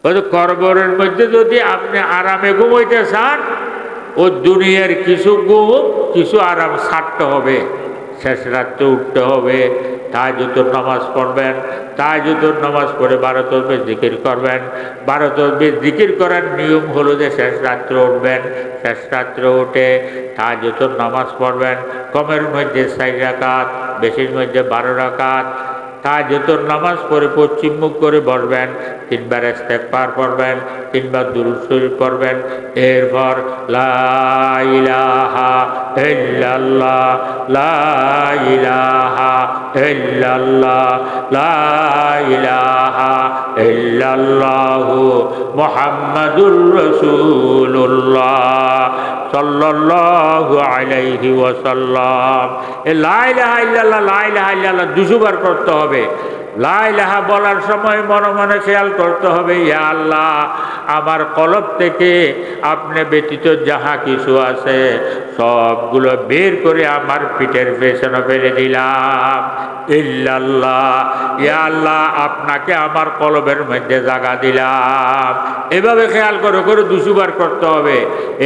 ওই কবরের মধ্যে যদি আপনি আরামে ঘুমাইতে চান, ও দুনিয়ার কিছু ঘুম কিছু আরাম ছাড়তে হবে, শেষ রাত্রে উঠতে হবে, তাহাজ্জুদের নামাজ পড়বেন, তাহাজ্জুদের নামাজ পড়ে 12 তাসবিহ জিকির করবেন। 12 তাসবিহ জিকির করার নিয়ম হলো যে শেষ রাত্রে উঠবেন, শেষ রাত্রে উঠে তাহাজ্জুদের নামাজ পড়বেন, কমের মধ্যে 4 রাকাত, বেশির মধ্যে 12 রাকাত। তাহাজ্জুদের নামাজ পড়ে পশ্চিম মুখ করে বসবেন, 3 বার ইস্তেগফার পড়বেন, 3 বার দুরূদ শরীফ পড়বেন। এরপর লা ইলাহা ইল্লাল্লাহ, লা ইলাহা ইল্লাল্লাহ, লা ইলাহা ইল্লাল্লাহু মুহাম্মাদুর রাসূলুল্লাহ সাল্লাল্লাহু আলাইহি ওয়াসাল্লাম। এই লা ইলাহা ইল্লাল্লাহ, লা ইলাহা ইল্লাল্লাহ 200 বার করতে হবে। লা ইলাহা বলার সময় মনে মনে খেয়াল করতে হবে, ইয়া আল্লাহ, আমার কলব থেকে আপনি ব্যতীত যাহা কিছু আছে সবগুলো বের করে আমার পিঠের পেছনে ফেলে দিলাম। ইল্লাল্লাহ, ইয়া আল্লাহ, আপনাকে আমার কলবের মধ্যে জায়গা দিলাম। এভাবে খেয়াল করে করে 200 বার করতে হবে।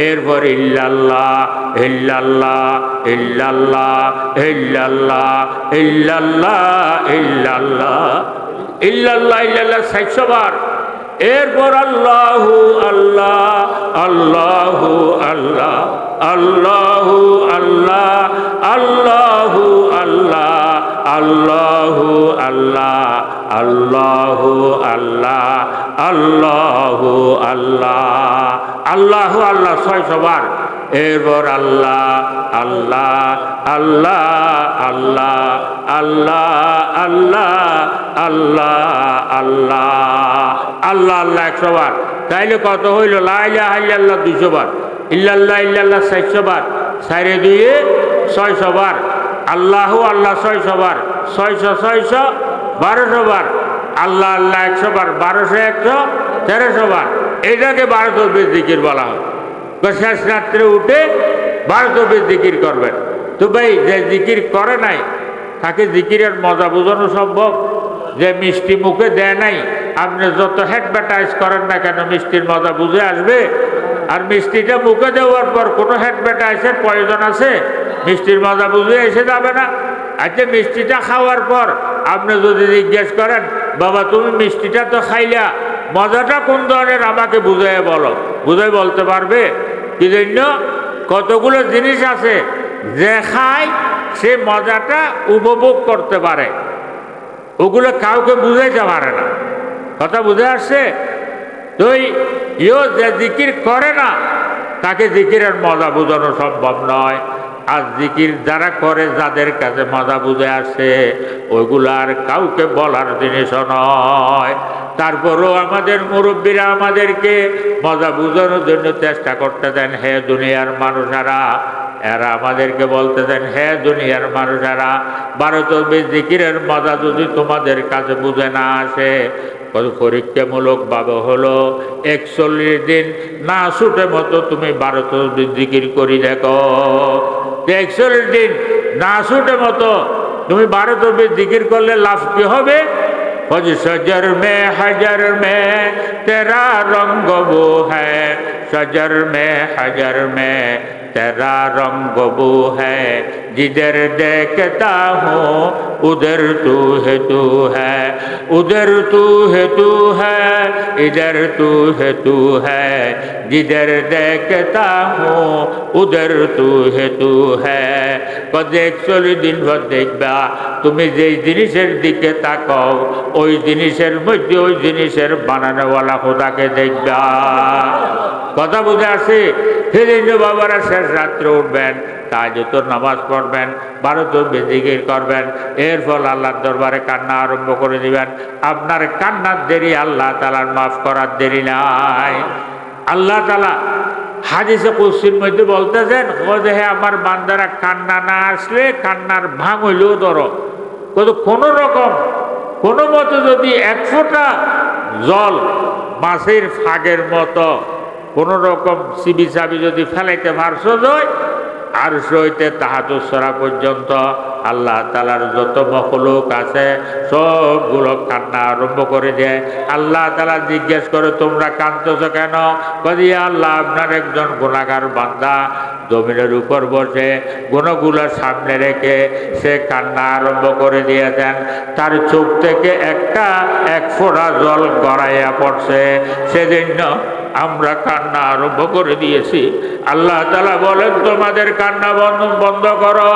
এরপর ইল্লাল্লাহ ইল্লাল্লাহ ইল্লাল্লাহ ইল্লাল্লাহ ইল্লাল্লাহ ইল্লাল্লাহ ইল্লাল্লাহ ইল্লাল্লাহ 400 বার। এরপর আল্লাহু আল্লাহ আল্লাহু আল্লাহ আল্লাহু আল্লাহ আল্লাহু আল্লাহ আল্লাহু আল্লাহ আল্লাহু আল্লাহ আল্লাহু আল্লাহ আল্লাহু আল্লাহ 600 বার। এরপর আল্লাহ আল্লাহ আল্লাহ আল্লাহ আল্লাহ আল্লাহ আল্লাহ আল্লাহ আল্লাহ আল্লাহ 100 বার। তাইলে কত হইল? লা ইলাহা ইল্লাল্লাহ 200 বার, ইল্লাল্লাহ ইল্লাল্লাহ 400 বার, 4 2 600 বার, আল্লাহু আল্লাহ 600 বার, 600 600 1200 বার, আল্লাহ আল্লাহ 100 বার, 1200 100 1300 বার। এটাকে 12 তাসবিহ জিকির বলা হয়। শেষ রাত্রে উঠে 12 তাসবিহ জিকির করবেন। তো ভাই, যে জিকির করে নাই তাকে জিকিরের মজা বোঝানো সম্ভব? যে মিষ্টি মুখে দেয় নাই, আপনি যত অ্যাডভার্টাইজ করেন না কেন মিষ্টির মজা বুঝে আসবে? আর মিষ্টিটা মুখে দেওয়ার পর কোনো অ্যাডভার্টাইজের প্রয়োজন আছে? মিষ্টির মজা বুঝে এসে যাবে না? আচ্ছা, মিষ্টিটা খাওয়ার পর আপনি যদি জিজ্ঞেস করেন, বাবা তুমি মিষ্টিটা তো খাইলা, মজাটা কোন ধরনের আমাকে বুঝাই বলো, বুঝাই বলতে পারবে? কি জন্য? কতগুলো জিনিস আছে যে খায় সে মজাটা উপভোগ করতে পারে, ওগুলো কাউকে বুঝাইতে পারে না। কথা বুঝে আসছে? তো যে জিকির করে না তাকে জিকিরের মজা বোঝানো সম্ভব নয়। আর জিকির যারা করে, যাদের কাছে মজা বুঝে আসে, ওইগুলো আর কাউকে বলার জিনিসও নয়। তারপরও আমাদের মুরব্বীরা আমাদেরকে মজা বুঝানোর জন্য চেষ্টা করতে দেন। হে দুনিয়ার মানুষেরা, এরা আমাদেরকে বলতে দেন, হে দুনিয়ার মানুষেরা, 12 তাসবিহ জিকিরের মজা যদি তোমাদের কাছে বুঝে না আসে, পরীক্ষামূলক ভাবে হলো 41 দিন না ছুটে মতো তুমি 12 তাসবিহ জিকির করি দেখো। 41 দিন না ছুটে মতো তুমি 12 তাসবিহ জিকির করলে লাভ কি হবে? सजर में हजर में तेरा रंग वो है, सजर में हजर में तेरा रंग वो है, जिधर देखता हूँ उधर तू है तू है, उधर तू है तू है, इधर तू है तू है, जिधर देखता हूँ उधर तू है तू है। 41 দিন পর দেখবা তুমি যেই জিনিসের দিকে তাকাও ওই জিনিসের মধ্যে ওই জিনিসের বানানোওয়ালা খোদাকে দেখবা। কথা বুঝে আসে? সেদিন বাবারা শেষ রাত্রে উঠবেন, তাহাজ্জুদের নামাজ পড়বেন, 12 তাসবিহ জিকির করবেন, এরপর আল্লাহর দরবারে কান্না আরম্ভ করে দিবেন। আপনার কান্নার দেরি আল্লাহ তাআলার মাফ করার দেরি নাই। আল্লাহ তাআলা হাদিসে কুদসির মধ্যে বলতেছেন, হে আমার বান্দারা, কান্না না আসলে কান্নার ভাঙ হইলেও ধরো, কোনো রকম কোনো মতো যদি 1 ফোঁটা জল মাছের ফাগের মতো কোনো রকম চিবি চাবি যদি ফেলাইতে পারছো, আরশ হইতে তাহাতুস সূরা পর্যন্ত আল্লাহ তাআলার যত মখলুক আছে সবগুলো কান্না আরম্ভ করে দেয়। আল্লাহ তাআলা জিজ্ঞেস করে, তোমরা কাঁদতেছ কেন? বলি, আল্লাহ, আপনার একজন গুনাহগার বান্দা জমিনের উপর বসে গুণগুলো সামনে রেখে সে কান্না আরম্ভ করে দিয়েছেন। তার চোখ থেকে এক ফোঁটা জল গড়াইয়া পড়ছে, সেজন্য আমরা কান্না আরম্ভ করে দিয়েছি। আল্লাহ তাআলা বলেন, তোমাদের কান্না বন্ধ করো।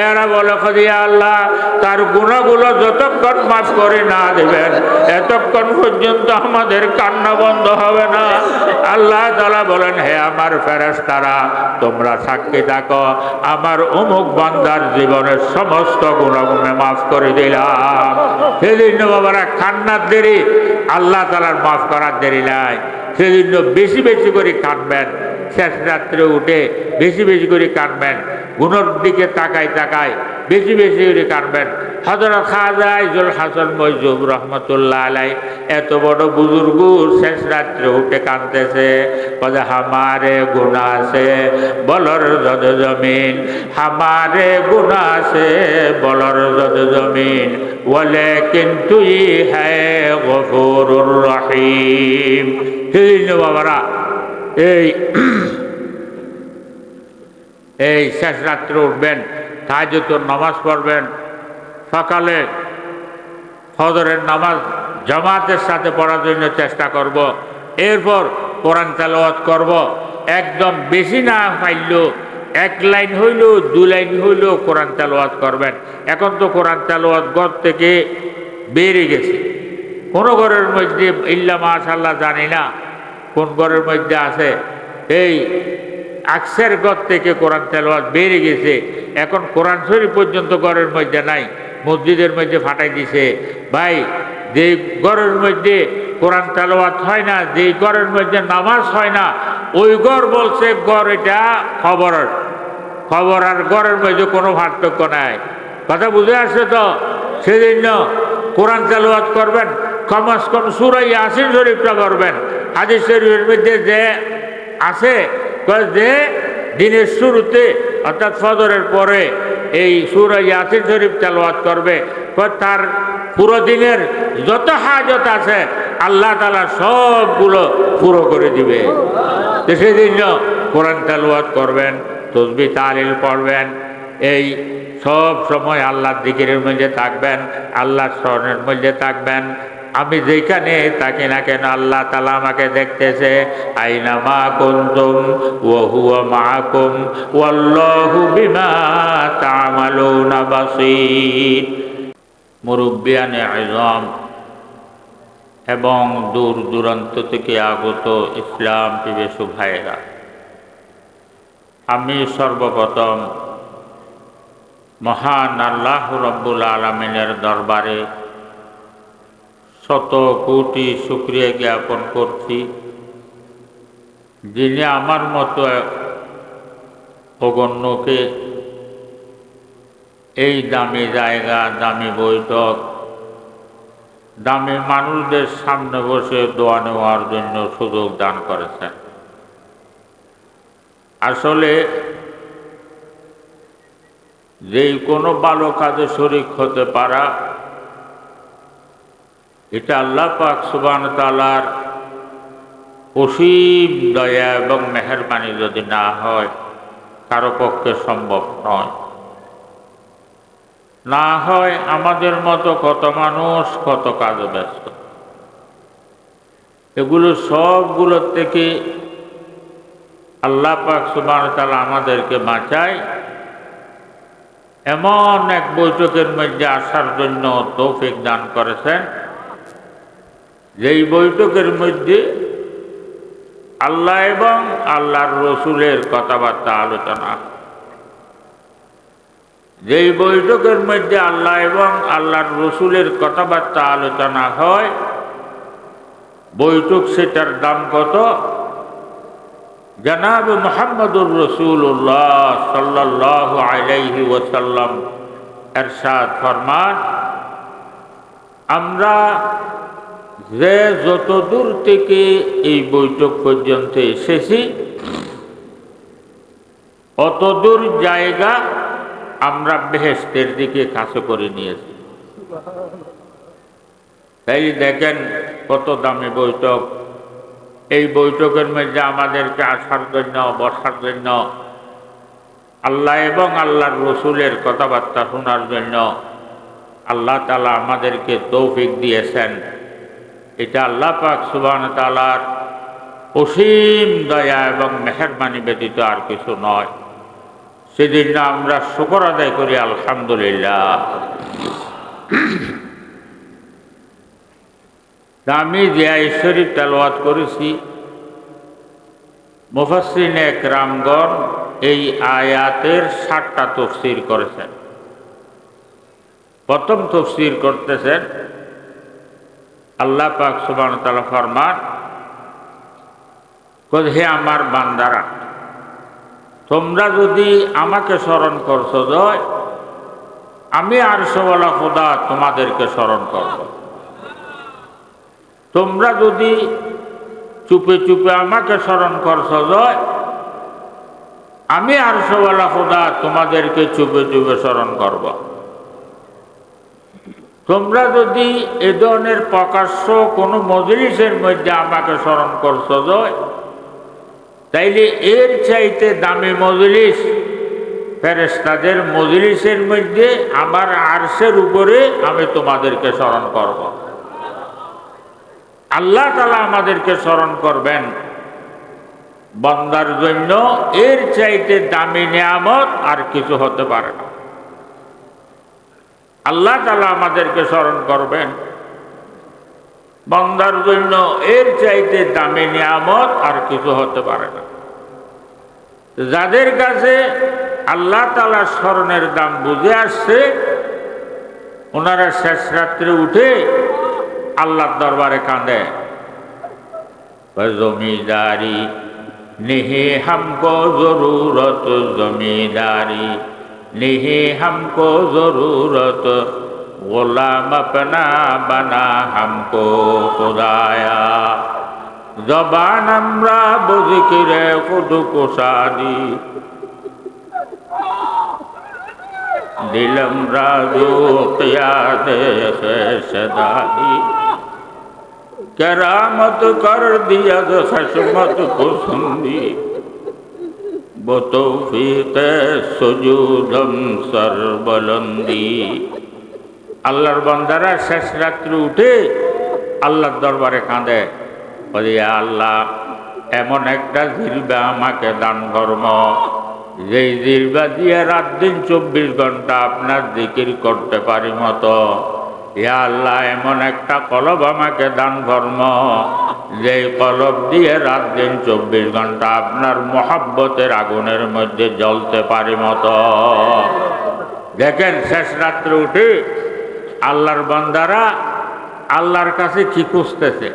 এরা বলে, খোদা আল্লাহ, তার গুনাহগুলো যতক্ষণ মাফ করে না দেবেন এতক্ষণ পর্যন্ত আমাদের কান্না বন্ধ হবে না। আল্লাহ তাআলা বলেন, হে আমার ফেরেশতারা, তোমরা সাক্ষী থাকো, আমার অমুক বান্দার জীবনের সমস্ত গুনাহ মাফ করে দিলাম। সেজন্য বাবারা, কান্নার দেরি আল্লাহ তাআলার মাফ করার দেরি নাই। সেজন্য বেশি বেশি করে কাঁদবেন, শেষ রাত্রে উঠে বেশি বেশি করে কাঁদবেন, গুনার দিকে তাকায় বেশি বেশি করে কাঁদবেন। হযরত খাজা ইজুল হাসান মওজুব রহমতুল্লাহ আলাইহি এত বড় বুজুর্গ শেষ রাত্রে উঠে কাঁদতেছে, বলে, হামারে গুনাহ সে বলর জদ জমিন, হামারে গুনাহ সে বলর জদ জমিন, ওয়ালাকিন তুই হ্যায় গফুরুর রহিম। সেজন্য বাবারা, এই শেষ রাত্রে উঠবেন, তাহাজ্জুদের নামাজ পড়বেন, সকালে ফজরের নামাজ জামাতের সাথে পড়ার জন্য চেষ্টা করব। এরপর কোরআন তেলাওয়াত করব। একদম বেশি না পাইলেও 1 লাইন হইলেও 2 লাইন হইলেও কোরআন তেলাওয়াত করবেন। এখন তো কোরআন তেলাওয়াত ঘর থেকে বেড়ে গেছে। কোনো ঘরের মধ্যে ইল্লা মাশাআল্লাহ জানি না কোন ঘরের মধ্যে আছে, এই আকসের ঘর থেকে কোরআন তেলাওয়াত বেড়ে গেছে। এখন কোরআন শরীফ পর্যন্ত ঘরের মধ্যে নাই, মসজিদের মধ্যে ফাটাই দিছে। ভাই, যে ঘরের মধ্যে কোরআন তেলাওয়াত হয় না, যে ঘরের মধ্যে নামাজ হয় না, ওই ঘর বলছে ঘর এটা খবর আর ঘরের মধ্যে কোনো পার্থক্য নাই। কথা বুঝে আসছে তো? সেজন্য কোরআন তেলাওয়াত করবেন, কমস কম সূরা ইয়াসিন শরীফটা করবেন। হাদিস শরীফের মধ্যে যে আছে যে দিনের শুরুতে অর্থাৎ ফজরের পরে এই সূরা ইয়াসিন শরীফ তেলাওয়াত করবে, তার পুরো দিনের যত হাজত আছে আল্লাহ তাআলা সবগুলো পুরো করে দিবে। তো সেজন্য কোরআন তেলাওয়াত করবেন, তাসবিহ তাহলিল পড়বেন, এই সব সময় আল্লাহর জিকিরের মধ্যে থাকবেন, আল্লাহর স্মরণের মধ্যে থাকবেন। আমি যেখানে থাকি না কেন আল্লাহ তাআলা আমাকে দেখতেছে। আইনামা কুনতুম ওয়া হুয়া মাআকুম ওয়াল্লাহু বিমা তা'মালুনা বাসীর। মুরব্বিয়ানে আযম এবং দূর দূরান্ত থেকে আগত ইসলাম প্রিয় ভাইয়েরা, আমি সর্বপ্রথম মহান আল্লাহ রব্বুল আলামিনের দরবারে শত কোটি শুকরিয়া জ্ঞাপন করছি, যিনি আমার মতো অগণ্যকে এই দামি জায়গা, দামি বৈঠক, দামি মানুষদের সামনে বসে দোয়া নেওয়ার জন্য সুযোগ দান করেছেন। আসলে যেই কোনো ভালো কাজে শরীক হতে পারা, এটা আল্লাহ পাক সুবহানাহু ওয়া তাআলার অসীম দয়া এবং মেহেরবানি যদি না হয় কারো পক্ষে সম্ভব নয়। না হয় আমাদের মতো কত মানুষ কত কাজে ব্যস্ত। এগুলো সবগুলোর থেকে আল্লাহ পাক সুবহানাহু ওয়া তাআলা আমাদেরকে বাঁচায় এমন এক বৈঠকের মধ্যে আসার জন্য তৌফিক দান করেছেন, যেই বৈঠকের মধ্যে আল্লাহ এবং আল্লাহর রসুলের কথাবার্তা আলোচনা, যেই বৈঠকের মধ্যে আল্লাহ এবং আল্লাহর রসুলের কথাবার্তা আলোচনা হয়, বৈঠক সেটার দাম কত? জনাব মুহাম্মদুর রাসূলুল্লাহ সাল্লাল্লাহু আলাইহি ওয়াসাল্লাম ইরশাদ ফরমান, আমরা যে যত দূর থেকে এই বৈঠক পর্যন্ত এসেছি, অতদূর জায়গা আমরা বেহেশতের দিকে কাছে করে নিয়েছি। তাই দেখেন কত দামি বৈঠক। এই বৈঠকের মধ্যে আমাদেরকে আসার জন্য, বসার জন্য, আল্লাহ এবং আল্লাহর রসুলের কথাবার্তা শোনার জন্য আল্লাহ তাআলা আমাদেরকে তৌফিক দিয়েছেন। এটা আল্লাহ পাক সুবহানাহু ওয়া তাআলার অসীম দয়া এবং মেহেরবানি ব্যতীত আর কিছু নয়। সেদিন আমরা শুকর আদায় করি আলহামদুলিল্লাহ। আমি যে আয়াত শরীফ তেলাওয়াত করেছি, মুফাসসিরিনে একরামগণ এই আয়াতের 7টা তাফসীর করেছেন। প্রথম তাফসীর করতেছেন আল্লাহ পাক সুবহানাহু ওয়া তাআলা ফরমান, হে আমার বান্দারা, তোমরা যদি আমাকে স্মরণ করছো জয়, আমি আরশওয়ালা খোদা তোমাদেরকে স্মরণ করব। তোমরা যদি চুপে চুপে আমাকে স্মরণ করছো জয়, আমি আরশওয়ালা খোদা তোমাদেরকে চুপে চুপে স্মরণ করব। তোমরা যদি এ ধরনের প্রকাশ্য কোনো মজলিসের মধ্যে আমাকে স্মরণ করছো জয়, তাইলে এর চাইতে দামি মজলিস ফেরেশতাদের মজলিসের মধ্যে আমার আরশের উপরে আমি তোমাদেরকে স্মরণ করব। আল্লাহ তাআলা আমাদেরকে স্মরণ করবেন, বান্দার জন্য এর চাইতে দামি নিয়ামত আর কিছু হতে পারে না। আল্লাহ তাআলা আমাদেরকে স্মরণ করবেন, বান্দার জন্য এর চাইতে দামি নিয়ামত আর কিছু হতে পারে না। যাদের কাছে আল্লাহ তাআলার স্মরণের দাম বুঝে আসছে, ওনারা শেষ রাত্রে উঠে আল্লাহর দরবারে কাঁদে, জমিদারি নেহে হামকো জরুরত, জমিদারি নেহে হামকো জরুরত, গোলাম আপনা বানা হামকো খুদায়া। জবান আমরা বজিকিরে খুদ কোষাদি, দিলম রাজু কিয়াদে সদাদি, কেরামত কর দিয়া খসমত কুসুন্দি, वो तौफीक सुजूदम सरबलंदी। আল্লাহর বান্দারা শেষ রাত্রে উঠে আল্লাহর দরবারে কাঁদে, বলে আল্লাহ এমন একটা জিরবা আমাকে দান কর্ম, যেই জিরবা দিয়ে রাত দিন 24 ঘন্টা আপনার জিকির করতে পারি মতো। ইয়া আল্লাহ এমন একটা কলব আমাকে দান কর্ম, যেই কলব দিয়ে রাত দিন 24 ঘন্টা আপনার মহাব্বতের আগুনের মধ্যে জ্বলতে পারি মতো। দেখেন শেষ রাত্রে উঠে আল্লাহর বান্দারা আল্লাহর কাছে কি খুঁজতেছে।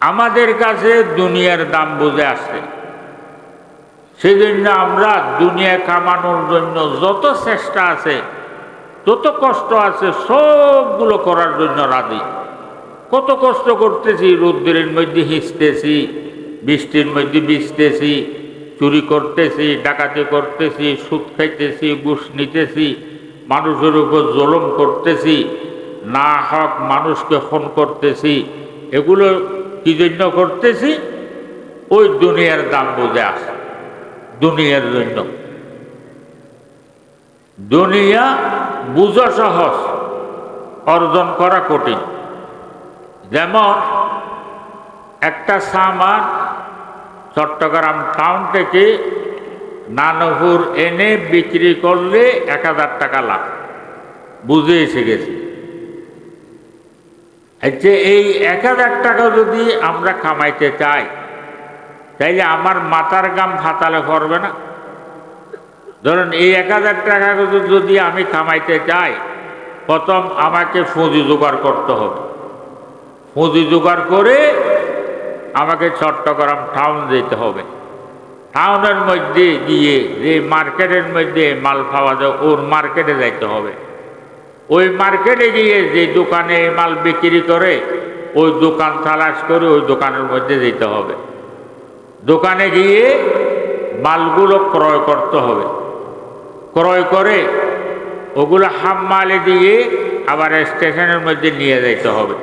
আমাদের কাছে দুনিয়ার দাম বুঝে আসছে, সেজন্য আমরা দুনিয়া কামানোর জন্য যত চেষ্টা আছে, যত কষ্ট আছে, সবগুলো করার জন্য রাজি। কত কষ্ট করতেছি, রৌদ্রের মধ্যে হিঁচতেছি, বৃষ্টির মধ্যে ভিজতেছি, চুরি করতেছি, ডাকাতি করতেছি, সুদ খাইতেছি, ঘুষ নিতেছি, মানুষের উপর জুলুম করতেছি, না হক মানুষকে খুন করতেছি। এগুলো কি জন্য করতেছি? ওই দুনিয়ার দাম বুঝে আসে, দুনিয়ার জন্য। দুনিয়া বুঝা সহজ, অর্জন করা কঠিন। যেমন একটা সামান চট্টগ্রাম টাউন থেকে নানপুর এনে বিক্রি করলে 1000 টাকা লাভ, বুঝে এসে গেছি। আচ্ছা, এই 1000 টাকা যদি আমরা কামাইতে চাই, তাইলে আমার মাথার গাম ফাতালে করবে না? ধরুন এই 1000 টাকা যদি আমি কামাইতে চাই, প্রথম আমাকে পুঁজি জোগাড় করতে হবে। পুঁজি জোগাড় করে আমাকে চট্টগ্রাম টাউন যেতে হবে। টাউনের মধ্যে গিয়ে যে মার্কেটের মধ্যে মাল পাওয়া যায়, ওর মার্কেটে যাইতে হবে। ওই মার্কেটে গিয়ে যে দোকানে মাল বিক্রি করে, ওই দোকান তালাশ করে ওই দোকানের মধ্যে যেতে হবে। দোকানে গিয়ে মালগুলো ক্রয় করতে হবে। ক্রয় করে ওগুলো হাম্মালে দিয়ে আবার স্টেশনের মধ্যে নিয়ে যেতে হবে।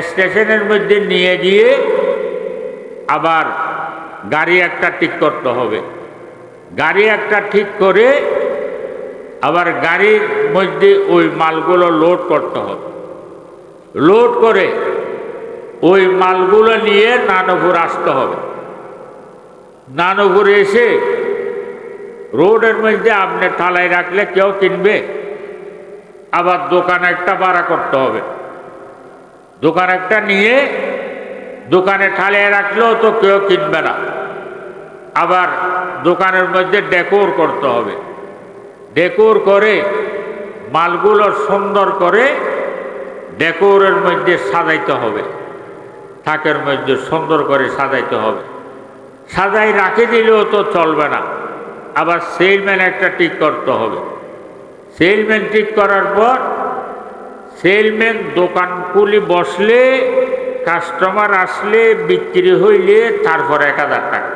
স্টেশনের মধ্যে নিয়ে গিয়ে আবার গাড়ি একটা ঠিক করতে হবে। গাড়ি একটা ঠিক করে আবার গাড়ির মধ্যে ওই মালগুলো লোড করতে হবে। লোড করে ওই মালগুলো নিয়ে নানপুর আসতে হবে। নানপুর এসে রোডের মধ্যে আপনি ঠালাই রাখলে কেউ কিনবে? আবার দোকান একটা ভাড়া করতে হবে। দোকান একটা নিয়ে দোকানে ঠালাই রাখলেও তো কেউ কিনবে না। আবার দোকানের মধ্যে ডেকোর করতে হবে। ডেকোর করে মালগুলো সুন্দর করে ডেকোরের মধ্যে সাজাইতে হবে। থাকের মধ্যে সুন্দর করে সাজাইতে হবে। সাজাই রাখে দিলেও তো চলবে না, আবার সেলম্যান একটা ঠিক করতে হবে। সেলম্যান ঠিক করার পর সেলম্যান দোকান খুলে বসলে, কাস্টমার আসলে, বিক্রি হইলে তারপর 1000 টাকা,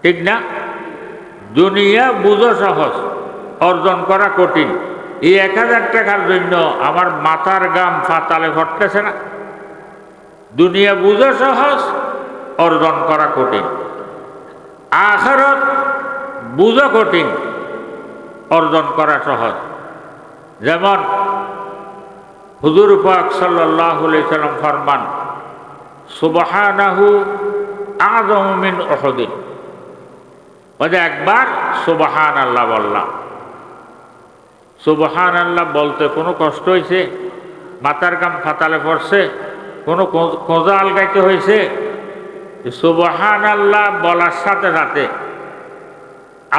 ঠিক না? দুনিয়া বুঝো সহজ, অর্জন করা কঠিন। এই 1000 টাকার জন্য আমার মাথার গাম ফাতালে ঘটতেছে না। দুনিয়া বুঝো সহজ, অর্জন করা কঠিন। আখিরাত বুঝো কঠিন, অর্জন করা সহজ। যেমন হুজুর পাক সাল্লাল্লাহু আলাইহি সাল্লাম ফরমান, সুবহানাহু আযমু মিন উহুদিন। ওই একবার সুবহানাল্লাহ বললাম। সুবহানাল্লাহ বলতে কোনো কষ্ট হয়েছে? মাথার গাম ফাতালে পড়ছে? কোনো কোঁজা আলগাইতে হয়েছে? সুবহানাল্লাহ বলার সাথে সাথে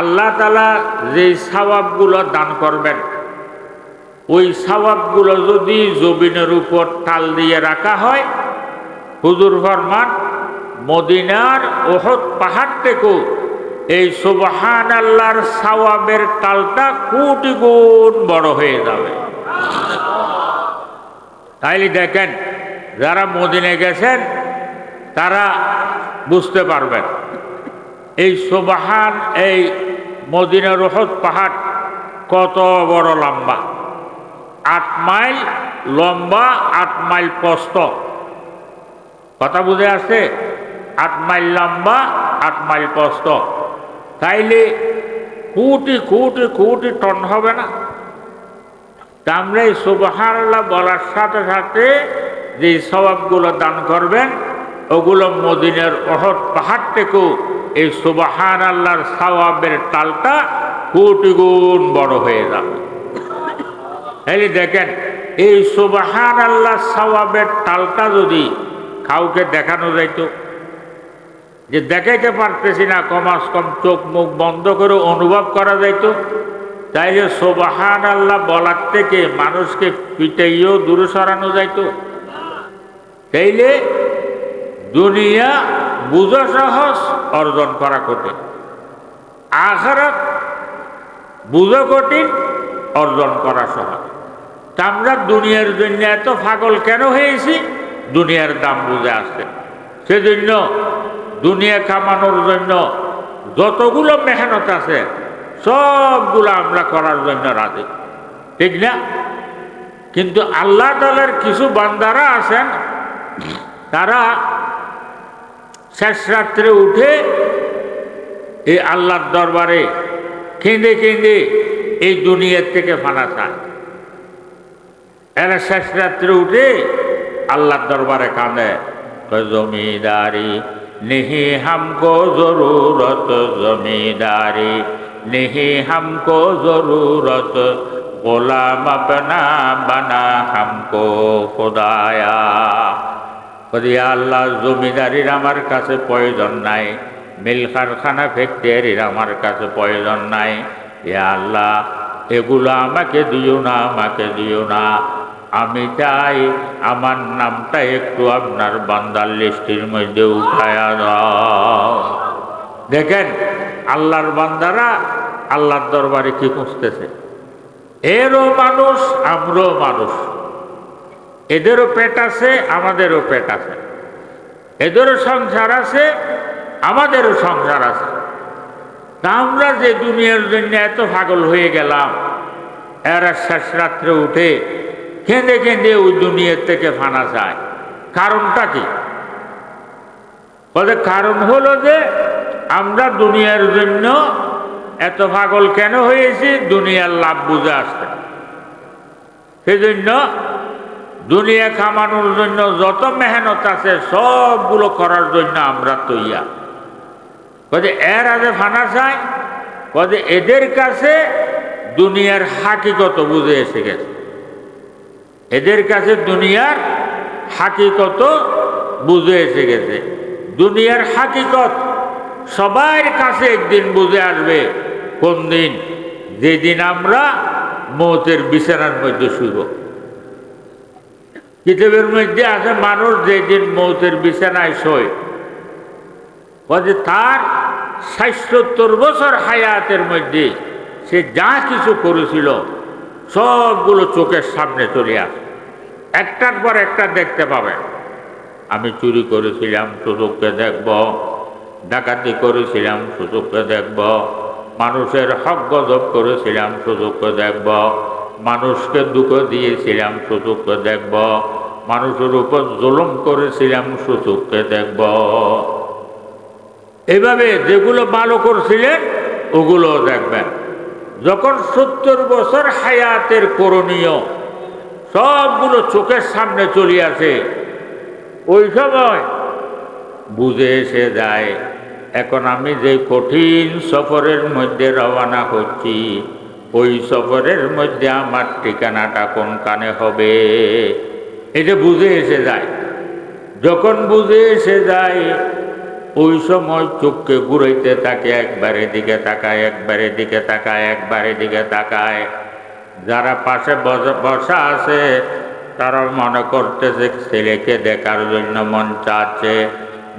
আল্লাহ তাআলা যেই সওয়াবগুলো দান করবেন, ওই সওয়াবগুলো যদি জমিনের উপর টাল দিয়ে রাখা হয়, হুজুর ফরমান মদিনার উহুদ পাহাড় থেকেও এই সুবহানাল্লাহর সওয়াবের টালটা কোটি গুণ বড় হয়ে যাবে। তাইলে দেখেন, যারা মদিনায় গেছেন তারা বুঝতে পারবেন এই সুবহান, এই মদিনার উহুদ পাহাড় কত বড় লম্বা। 8 মাইল লম্বা, 8 মাইল প্রস্থ। কথা বুঝে আসছে? 8 মাইল লম্বা, 8 মাইল প্রস্থ। তাইলে কোটি কোটি কোটি টন হবে না? তা আমরা এই সুবহানাল্লাহ বলার সাথে সাথে যে সওয়াবগুলো দান করবেন, ওগুলো মদিনার উহুদ পাহাড় থেকেও এই সুবহানাল্লাহর সওয়াবের টালটা কোটি গুণ বড় হয়ে যাবে। তাহলে দেখেন, এই সুবহানাল্লাহ সওয়াবের টালটা যদি কাউকে দেখানো যাইত, যে দেখাইতে পারতেছি না, কমাস কম চোখ মুখ বন্ধ করে অনুভব করা যাইত, তাইলে সুবহানাল্লাহ বলার থেকে মানুষকে পিটাইও দূরে সরানো যাইত। তাইলে দুনিয়া বুঝা সহজ, অর্জন করা কঠিন। আখিরাত বুঝা কঠিন, অর্জন করা সহজ। তা আমরা দুনিয়ার জন্য এত পাগল কেন হয়েছি? দুনিয়ার দাম বুঝে আসছে। সেজন্য দুনিয়া কামানোর জন্য যতগুলো মেহনত আছে সবগুলো আমরা করার জন্য রাজি, ঠিক না? কিন্তু আল্লাহ তাআলার কিছু বান্দারা আছেন, তারা শেষ রাত্রে উঠে এই আল্লাহর দরবারে কেঁদে কেঁদে এই দুনিয়ার থেকে ফানা চায়। এরা শেষ রাত্রে উঠে আল্লাহর দরবারে কাঁদে, জমিদারি নেহি হামকো জরুরত, জমিদারি নেহি হামকো জরুরত, গোলাম আপনা বানা হামকো খোদায়া। আল্লাহ, জমিদারির আমার কাছে প্রয়োজন নাই, মিল কারখানা ফ্যাক্টরির আমার কাছে প্রয়োজন নাই। ইয়া আল্লাহ, এগুলো আমাকে দিও না, আমাকে দিও না। আমি চাই আমার নামটা একটু আপনার বান্দার লিস্টের মধ্যে উঠায়া দাও। দেখেন, আল্লাহর বান্দারা আল্লাহর দরবারে কি খুঁজতেছে। এরও মানুষ, আমরাও মানুষ। এদেরও পেট আছে, আমাদেরও পেট আছে। এদেরও সংসার আছে, আমাদেরও সংসার আছে। তা আমরা যে দুনিয়ার জন্য এত পাগল হয়ে গেলাম, এরা শেষ রাত্রে উঠে কেঁদে কেঁদে ওই দুনিয়ার থেকে ফানা যায়, কারণটা কি? বলে কারণ হলো যে আমরা দুনিয়ার জন্য এত পাগল কেন হয়েছি? দুনিয়ার লাভ বুঝে আসছে। সেজন্য দুনিয়া কামানোর জন্য যত মেহনত আছে সবগুলো করার জন্য আমরা তৈয়া। বলে এর আগে ফানা চায়, বলে এদের কাছে দুনিয়ার হাকিকত বুঝে এসে গেছে। এদের কাছে দুনিয়ার হাকিকত বুঝে এসে গেছে। দুনিয়ার হাকিকত সবার কাছে একদিন বুঝে আসবে। কোন দিন? যেদিন আমরা মৌতের বিছানার মধ্যে শুইব। কিতাবের মধ্যে আছে মানুষ যেদিন মৌতের বিছানায় শোয়, বলে তার ৬৭ বছর হায়াতের মধ্যে সে যা কিছু করেছিল সবগুলো চোখের সামনে চলে আসে, একটার পর একটা দেখতে পাবে। আমি চুরি করেছিলাম, সুযোগকে দেখব। ডাকাতি করেছিলাম, সুযোগকে দেখব। মানুষের হক গজব করেছিলাম, সুযোগকে দেখব। মানুষকে দুঃখ দিয়েছিলাম, সুযোগকে দেখব। মানুষের উপর জুলুম করেছিলাম, সুযোগকে দেখব। এইভাবে যেগুলো ভালো করছিলেন ওগুলো দেখবেন। যখন ৭০ বছর হায়াতের করণীয় সবগুলো চোখের সামনে চলে আসে, ওই সময় বুঝে এসে যায় এখন আমি যে কঠিন সফরের মধ্যে রওনা হচ্ছি, ওই সফরের মধ্যে আমার ঠিকানাটা কোনখানে হবে, এটা বুঝে এসে যায়। যখন বুঝে এসে যায় ওই সময় চোখকে ঘুরাইতে থাকে, একবারে দিকে তাকায়, একবারে দিকে তাকায়, একবারে দিকে তাকায়। যারা পাশে বসা আছে তারা মনে করতেছে ছেলেকে দেখার জন্য মন চাচ্ছে,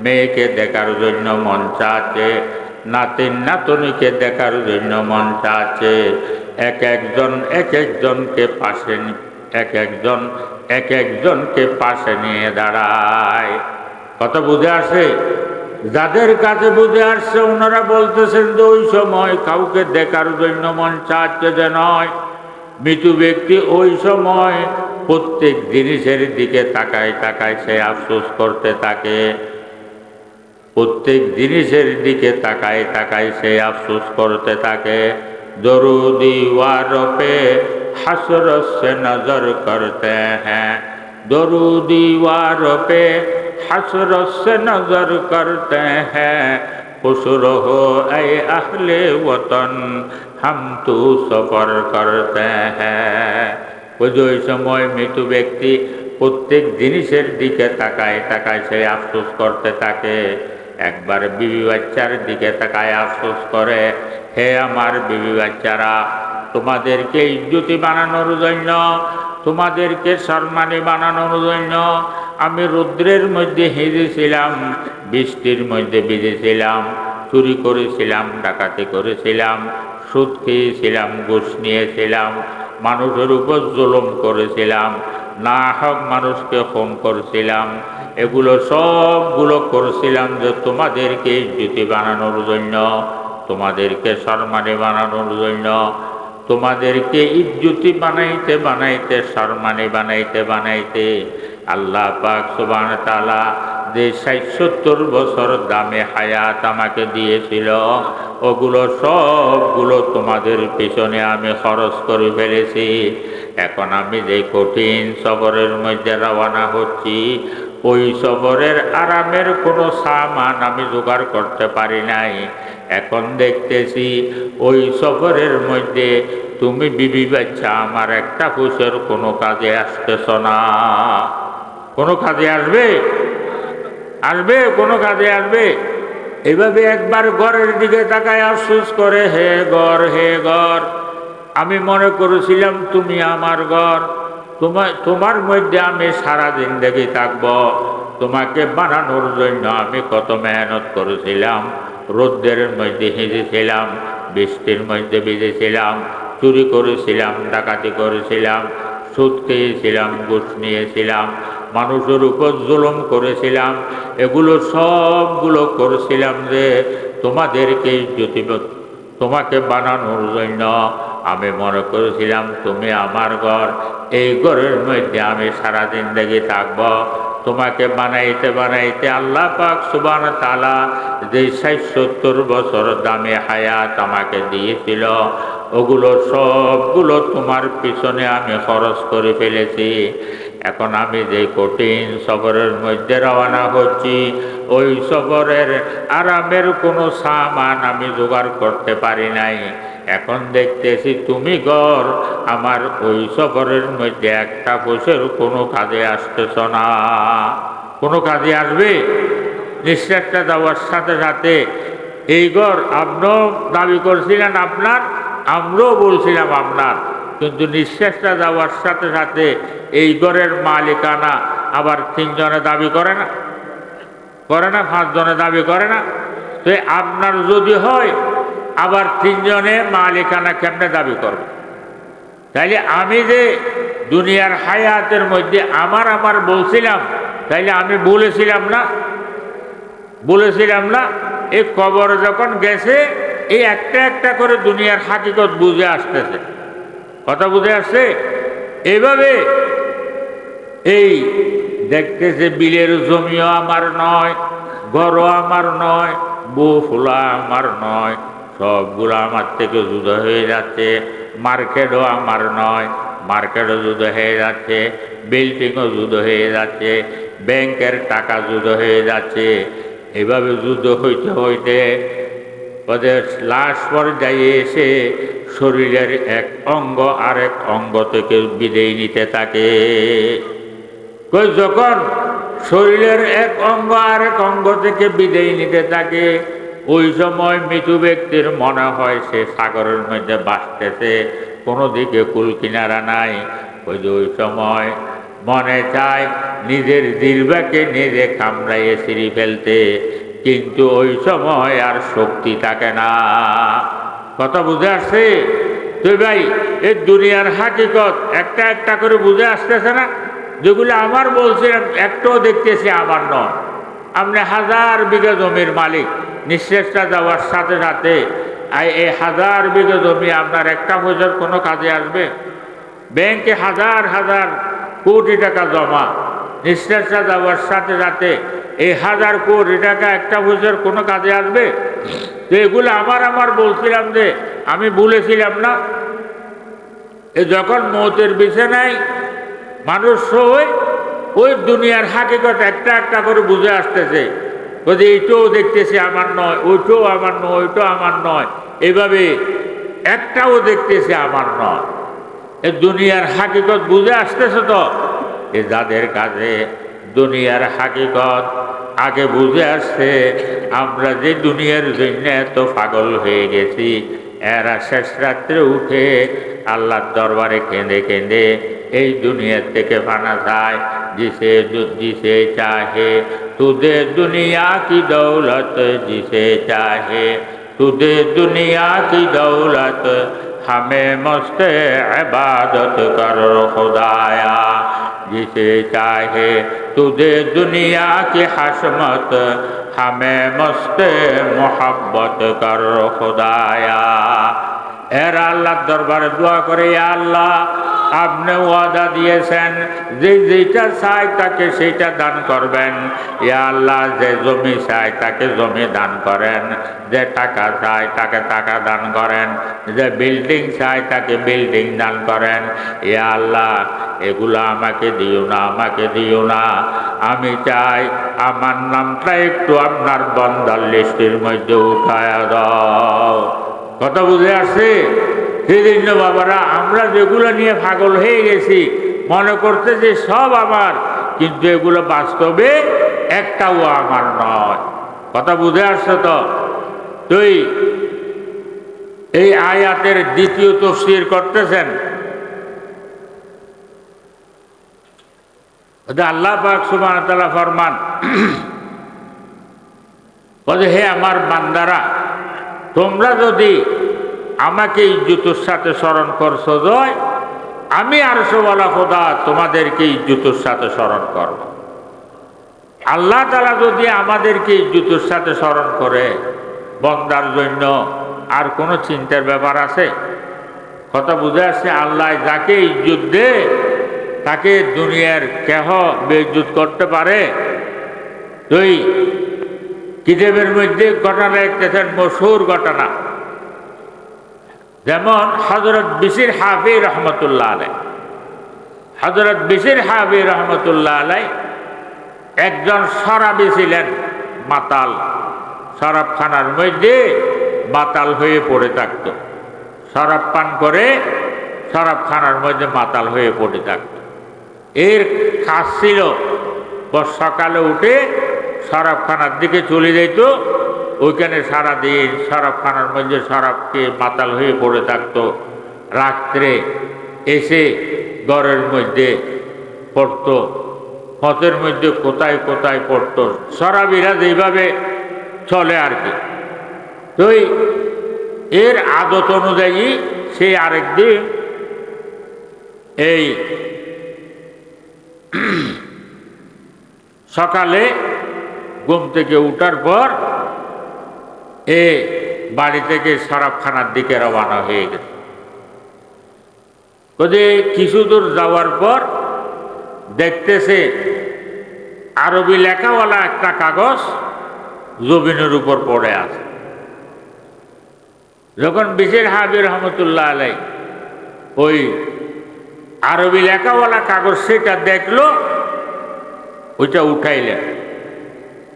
মেয়েকে দেখার জন্য মন চাচ্ছে, নাতিন নাতনিকে দেখার জন্য মন চাচ্ছে। এক একজনকে পাশে একজনকে পাশে নিয়ে দাঁড়ায়। কথা বুঝে আসে? যাদের কাছে বুঝে আসছে ওনারা বলতেছেন যে ওই সময় কাউকে দেখার জন্য মন চাচ্ছে যে নয়, মৃত্যু ব্যক্তি ওই সময় প্রত্যেক জিনিসের দিকে তাকায় তাকায় সে আফসোস করতে থাকে। প্রত্যেক জিনিসের দিকে তাকায় তাকায় সে আফসোস করতে থাকে। দরুদি ওয়ারপে हसरत से नजर करते हैं, दरूदी वारों पे हसरत से नजर करते हैं, खुश रहो ऐ अहले वतन हम तो सफर करते हैं। ওই সময় মৃত্যু ব্যক্তি প্রত্যেক জিনিসের দিকে তাকায় তাকায় সে আফসোস করতে থাকে। একবার বিবি বাচ্চার দিকে তাকায় আফসোস করে, হে আমার বিবি বাচ্চারা, তোমাদেরকে ইজ্জতি বানানোর জন্য, তোমাদেরকে সম্মানী বানানোর জন্য আমি রৌদ্রের মধ্যে হেজেছিলাম, বৃষ্টির মধ্যে ভিজেছিলাম, চুরি করেছিলাম, ডাকাতি করেছিলাম, সুদ খেয়েছিলাম, ঘুষ নিয়েছিলাম, মানুষের উপর জুলুম করেছিলাম, না হক মানুষকে খুন করছিলাম। এগুলো সবগুলো করছিলাম যে তোমাদেরকে ইজ্জতি বানানোর জন্য, তোমাদেরকে সম্মানী বানানোর জন্য। তোমাদেরকে ইজ্জতি বানাইতে বানাইতে, সম্মানী বানাইতে বানাইতে আল্লাহ পাক সুবহানাহু ওয়া তাআলা যে ৬৭ বছর দামে হায়াত আমাকে দিয়েছিল, ওগুলো সবগুলো তোমাদের পিছনে আমি খরচ করে ফেলেছি। এখন আমি যে কঠিন সফরের মধ্যে রওনা হচ্ছি, ওই সফরের আরামের কোনো সামান আমি জোগাড় করতে পারি নাই। এখন দেখতেছি ওই সফরের মধ্যে তুমি বিবি বাচ্চা আমার একটা পয়সার কোনো কাজে আসতেছ না। কোনো কাজে আসবে? আসবে? কোনো কাজে আসবে? এভাবে একবার ঘরের দিকে তাকায় আফসোস করে, হে ঘর, হে ঘর, আমি মনে করেছিলাম তুমি আমার ঘর, তোমার মধ্যে আমি সারা জিন্দেগি থাকব। তোমাকে বানানোর জন্য আমি কত মেহনত করেছিলাম, রোদ্রের মধ্যে হেজেছিলাম, বৃষ্টির মধ্যে ভিজেছিলাম, চুরি করেছিলাম, ডাকাতি করেছিলাম, সুদ খেয়েছিলাম, ঘুষ নিয়েছিলাম, মানুষের উপর জুলুম করেছিলাম। এগুলো সবগুলো করেছিলাম যে তোমাদেরকে ইজ্জতি তোমাকে বানানোর জন্য। আমি মনে করেছিলাম তুমি আমার ঘর, এই ঘরের মধ্যে আমি সারা জিন্দেগি থাকব। তোমাকে বানাইতে বানাইতে আল্লাহ পাক সুবহানাহু ওয়া তাআলা যে ৬০-৭০ বছর দামি হায়াত আমাকে দিয়েছিল, ওগুলো সবগুলো তোমার পিছনে আমি খরচ করে ফেলেছি। এখন আমি যে কঠিন সফরের মধ্যে রওনা হচ্ছি, ওই সফরের আরামের কোনো সামান আমি জোগাড় করতে পারি নাই। এখন দেখতেছি তুমি ঘর, আমার ওই সফরের মধ্যে একটা বছর কোনো কাজে আসতেছ না। কোনো কাজে আসবে? নিঃশ্বাসটা দেওয়ার সাথে সাথে এই ঘর আপনিও দাবি করছিলেন আপনার, আমরাও বলছিলাম আপনার, কিন্তু নিঃশ্বাসটা দেওয়ার সাথে সাথে এই ঘরের মালিকানা আবার ৩ জনে দাবি করে না, করে না? ৫ জনে দাবি করে না? তো আপনার যদি হয় আবার ৩ জনে মালিকানা কেমনে দাবি করবে? তাইলে আমি যে দুনিয়ার হায়াতের মধ্যে আমার আমার বলছিলাম, তাইলে আমি বলেছিলাম না, বলেছিলাম না এই কবর যখন গেছে এই একটা একটা করে দুনিয়ার হাকিকত বুঝে আসতেছে। কথা বুঝে আসছে? এইভাবে এই দেখতেছে বিলের জমিও আমার নয়, ঘরও আমার নয়, বউ ফুলা আমার নয়, সবগুলো আমার থেকে জুদা হয়ে যাচ্ছে। মার্কেটও আমার নয়, মার্কেটও যুদ্ধ হয়ে যাচ্ছে, বিল্ডিংও যুদ্ধ হয়ে যাচ্ছে, ব্যাংকের টাকা যুদ্ধ হয়ে যাচ্ছে। এভাবে যুদ্ধ হইতে হইতে ওদের লাশ পর্যায়ে এসে শরীরের এক অঙ্গ আরেক অঙ্গ থেকে বিদায় নিতে থাকে। যখন শরীরের এক অঙ্গ আরেক অঙ্গ থেকে বিদায় নিতে থাকে, ওই সময় মৃত্যু ব্যক্তির মনে হয় সে সাগরের মধ্যে ভাসতেছে, কোনো দিকে কুল কিনারা নাই। ওই সময় মনে চায় নিজের জিহ্বাকে নিজে কামড়াইয়ে ছিঁড়ে ফেলতে, কিন্তু ওই সময় আর শক্তি থাকে না। কথা বুঝে আসছে? তুই ভাই এই দুনিয়ার হাকিকত একটা একটা করে বুঝে আসতেছে না? যেগুলো আমার বলছিলাম একটাও দেখতেছি আমার নয়। আপনি 1000 বিঘা জমির মালিক, নিঃশ্বাসটা দেওয়ার সাথে সাথে এই 1000 বিঘা জমি আপনার একটা পয়সার কোনো কাজে আসবে? ব্যাংকে হাজার হাজার কোটি টাকা জমা, নিঃশ্বাসটা দেওয়ার সাথে সাথে এই 1000 কোটি টাকা একটা পয়সার কোনো কাজে আসবে? তো এগুলো আমার বলছিলাম যে আমি বলেছিলাম না? এ যখন মৌতের বিছানায় মানুষ ওই দুনিয়ার হাকিকত একটা একটা করে বুঝে আসতেছে, বলছে এইটাও দেখতেছে আমার নয়, ওইটাও আমার নয়, ওইটাও আমার নয়, এইভাবে একটাও দেখতেছে আমার নয়। এই দুনিয়ার হাকিকত বুঝে আসতেছে তো। যাদের কাছে দুনিয়ার হাকিকত আগে বুঝে আসছে, আমরা যে দুনিয়ার জন্য এত পাগল হয়ে গেছি, এরা শেষ রাত্রে উঠে আল্লাহর দরবারে কেঁদে কেঁদে এই দুনিয়ার থেকে পানা যায়। जिसे चाहे तुझे दुनिया की दौलत, जिसे चाहे तुझे दुनिया की दौलत, हमें मस्त इबादत कर खुदाया। जिसे चाहे तुझे दुनिया की हशमत, हमें मस्त मोहब्बत कर खुदाया। এরা আল্লাহর দরবারে দোয়া করে, আল্লাহ আপনি ওয়াদা দিয়েছেন যে যেটা চাই তাকে সেইটা দান করবেন। ইয়া আল্লাহ, যে জমি চাই তাকে জমি দান করেন, যে টাকা চাই তাকে টাকা দান করেন, যে বিল্ডিং চাই তাকে বিল্ডিং দান করেন। ইয়া আল্লাহ, এগুলো আমাকে দিও না, আমাকে দিও না। আমি চাই আমার নামটা একটু আপনার বান্দার লিস্টের মধ্যে উঠায়া দাও। কথা বুঝে আসছে? সেই জন্য বাবারা আমরা যেগুলো নিয়ে পাগল হয়ে গেছি, মনে করতে যে সব আমার, কিন্তু এগুলো বাস্তবে একটাও আমার নয়। কথা বুঝে আসছে তো? তুই এই আয়াতের দ্বিতীয় তাফসীর করতেছেন, আল্লাহ পাক সুবহানাহু ওয়া তাআলা ফরমান, বলে হে আমার বান্দারা, তোমরা যদি আমাকে ইজ্জতের সাথে স্মরণ করছো, জয় আমি আরশওয়ালা খোদা তোমাদেরকে ইজ্জতের সাথে স্মরণ করব। আল্লাহ তাআলা যদি আমাদেরকে ইজ্জতের সাথে স্মরণ করে, বান্দার জন্য আর কোনো চিন্তার ব্যাপার আছে? কথা বুঝে আসছে? আল্লাহ যাকে ইজ্জত দে তাকে দুনিয়ার কেহ বেইজ্জত করতে পারে? তুই কিতাবের মধ্যে ঘটনা লিখতেছেন, মশহুর ঘটনা, যেমন হযরত বিশির হাফি রহমতুল্লাহ আলাই। হযরত বিশির হাফি রহমতুল্লাহ আলাই একজন শরাবী ছিলেন, মাতাল। শরাবখানার মধ্যে মাতাল হয়ে পড়ে থাকত, শরাব পান করে শরাবখানার মধ্যে মাতাল হয়ে পড়ে থাকত। এর কাজ ছিল সকালে উঠে শরাবখানার দিকে চলে যেত, ওইখানে সারাদিন শরাবখানার মধ্যে শরাবকে মাতাল হয়ে পড়ে থাকত। রাত্রে এসে ঘরের মধ্যে পড়ত, পথের মধ্যে কোথায় কোথায় পড়ত। শরাবীরা যেভাবে চলে আর কি। তো এর আদত অনুযায়ী সে আরেকদিন এই সকালে ঘুম থেকে উঠার পর এ বাড়ি থেকে শরাবখানার দিকে রওনা হয়ে গেছে। কিছু দূর যাওয়ার পর দেখতেছে আরবি লেখাওয়ালা একটা কাগজ জমিনের উপর পড়ে আছে। যখন বিশির হাফি রহমতুল্লাহ আলাই ওই আরবি লেখাওয়ালা কাগজ সেটা দেখলো, ওইটা উঠাইলেন।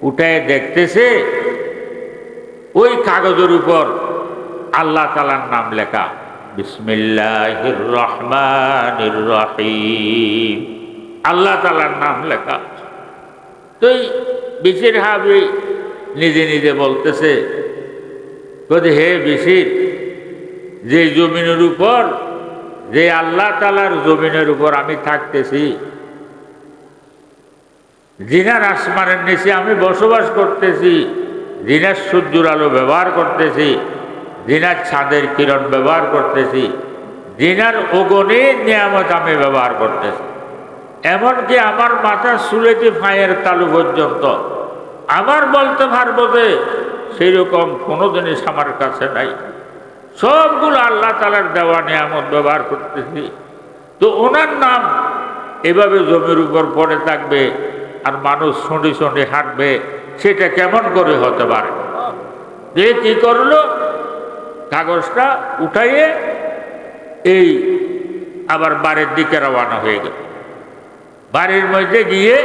উঠায় দেখতেছে ওই কাগজের উপর আল্লাহ তাআলার নাম লেখা, বিসমিল্লাহির রহমানির রহিম, আল্লাহ তাআলার নাম লেখা। তো বিশির হাফি নিজে নিজে বলতেছে, হে বিশির, যে জমিনের উপর, যে আল্লাহ তাআলার জমিনের উপর আমি থাকতেছি, জিনার আসমানের নিচে আমি বসবাস করতেছি, জিনার সূর্যের আলো ব্যবহার করতেছি, জিনার ছাদের কিরণ ব্যবহার করতেছি, জিনার অগণিত নিয়ামত আমি ব্যবহার করতেছি, এমনকি আমার মাথা চুলেতে পায়ের তালু পর্যন্ত আমার বলতে পারবো যে সেই রকম কোনো জিনিস আমার কাছে নাই। সবগুলো আল্লাহ তাআলার দেওয়া নিয়ামত ব্যবহার করতেছি। তো ওনার নাম এভাবে জমির উপর পড়ে থাকবে আর মানুষ শুঁড়ি শুঁড়ি হাঁটবে, সেটা কেমন করে হতে পারে? যে কি করলো, কাগজটা উঠাইয়ে এই আবার বাড়ির দিকে রওনা হয়ে গেল। বাড়ির মধ্যে গিয়ে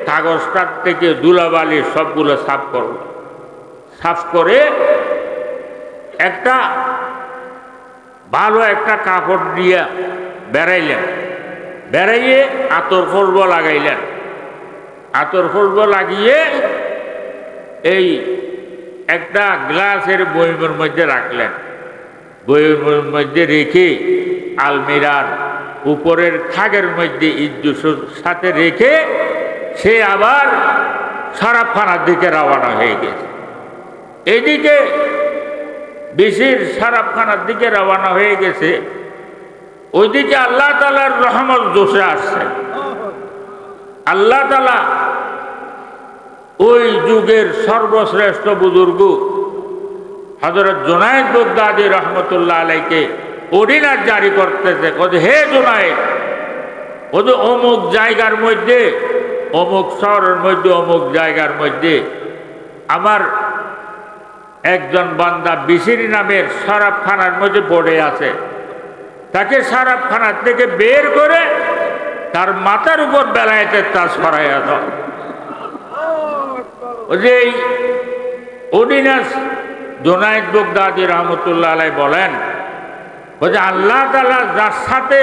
কাগজটার থেকে ধুলাবালি সবগুলো সাফ করলো। সাফ করে একটা ভালো একটা কাপড় দিয়ে বেড়াইলেন, বেড়াইয়ে আতর ফলব লাগাইলেন। আতর ফলব লাগিয়ে এই একটা গ্লাসের বয়মের মধ্যে রাখলেন। বয়মের মধ্যে রেখে আলমিরার উপরের থাকের মধ্যে ইজ্জুসের সাথে রেখে সে আবার শরাবখানার দিকে রওনা হয়ে গেছে। এইদিকে বিশির শরাবখানার দিকে রওনা হয়ে গেছে, ওইদিকে আল্লাহ তাআলার রহমত জোশে আসছে। আল্লাহ তাআলা ওই যুগের সর্বশ্রেষ্ঠ বুজুর্গ হযরত জুনায়েদ বাগদাদী রহমতুল্লাহ আলাইকে অর্ডিনান্স জারি করতেছে, হে জুনায়েদ, অমুক জায়গার মধ্যে, অমুক শহরের মধ্যে, অমুক জায়গার মধ্যে আমার একজন বান্দা বিশির নামের শরাবখানার মধ্যে পড়ে আছে। তাকে শরাবখানার থেকে বের করে তার মাথার উপর বেলায়েতের তাজ পরাইয়া দাও। যে অর্ডিনান্স জুনায়েদ বাগদাদী রহমতুল্লাহ আলাই বলেন, আল্লাহ তাআলা যার সাথে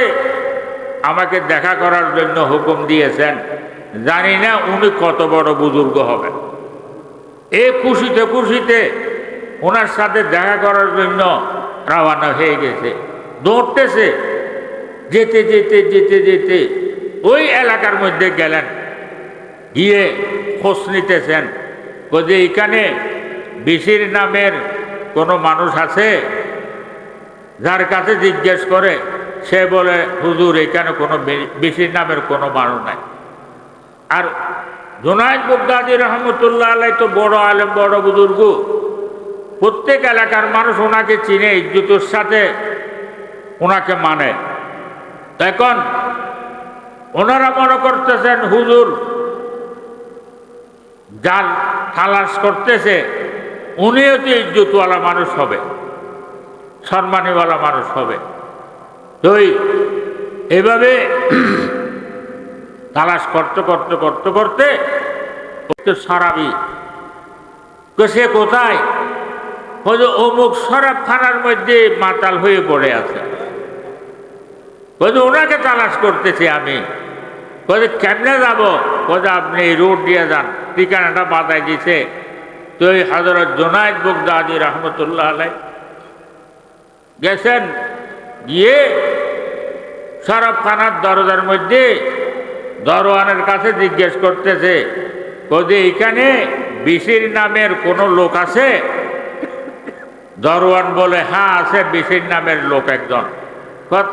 আমাকে দেখা করার জন্য হুকুম দিয়েছেন, জানি না উনি কত বড় বুজুর্গ হবেন। এই খুশিতে খুশিতে ওনার সাথে দেখা করার জন্য রওনা হয়ে গেছে, দৌড়তেছে। যেতে যেতে যেতে যেতে ওই এলাকার মধ্যে গেলেন, গিয়ে খোঁজ নিতেছেন যে এখানে বিশির নামের কোনো মানুষ আছে? যার কাছে জিজ্ঞেস করে সে বলে, হুজুর এখানে কোনো বিশির নামের কোনো মানুষ নাই। আর জুনায়েদ বাগদাদী রহমতুল্লাহ আলাই তো বড় আলেম, বড় বুজুর্গ, প্রত্যেক এলাকার মানুষ ওনাকে চিনে, ইজ্জতের সাথে ওনাকে মানে। এখন ওনারা মনে করতেছেন হুজুর যার তালাশ করতেছে উনিও তো ইজ্জতওয়ালা মানুষ হবে, সম্মানীওয়ালা মানুষ হবে। তো এইভাবে তালাশ করতে করতে করতে করতে সারাবি সে কোথায়, অমুক শরাবখানার মধ্যে মাতাল হয়ে পড়ে আছে, ওনাকে তালাশ করতেছি আমি। কেমনে যাব? আপনি এই রোড দিয়ে যান, ঠিকানাটা বাতাই দিছে। তো ওই হযরত জুনায়েদ বাগদাদী রহমতুল্লাহ আলাইহ গেছেন, গিয়ে শরাবখানার দরজার মধ্যে দরওয়ানের কাছে জিজ্ঞেস করতেছে, এখানে বিশির নামের কোনো লোক আছে? দরওয়ান বলে, হ্যাঁ আছে, বিশির নামের লোক একজন,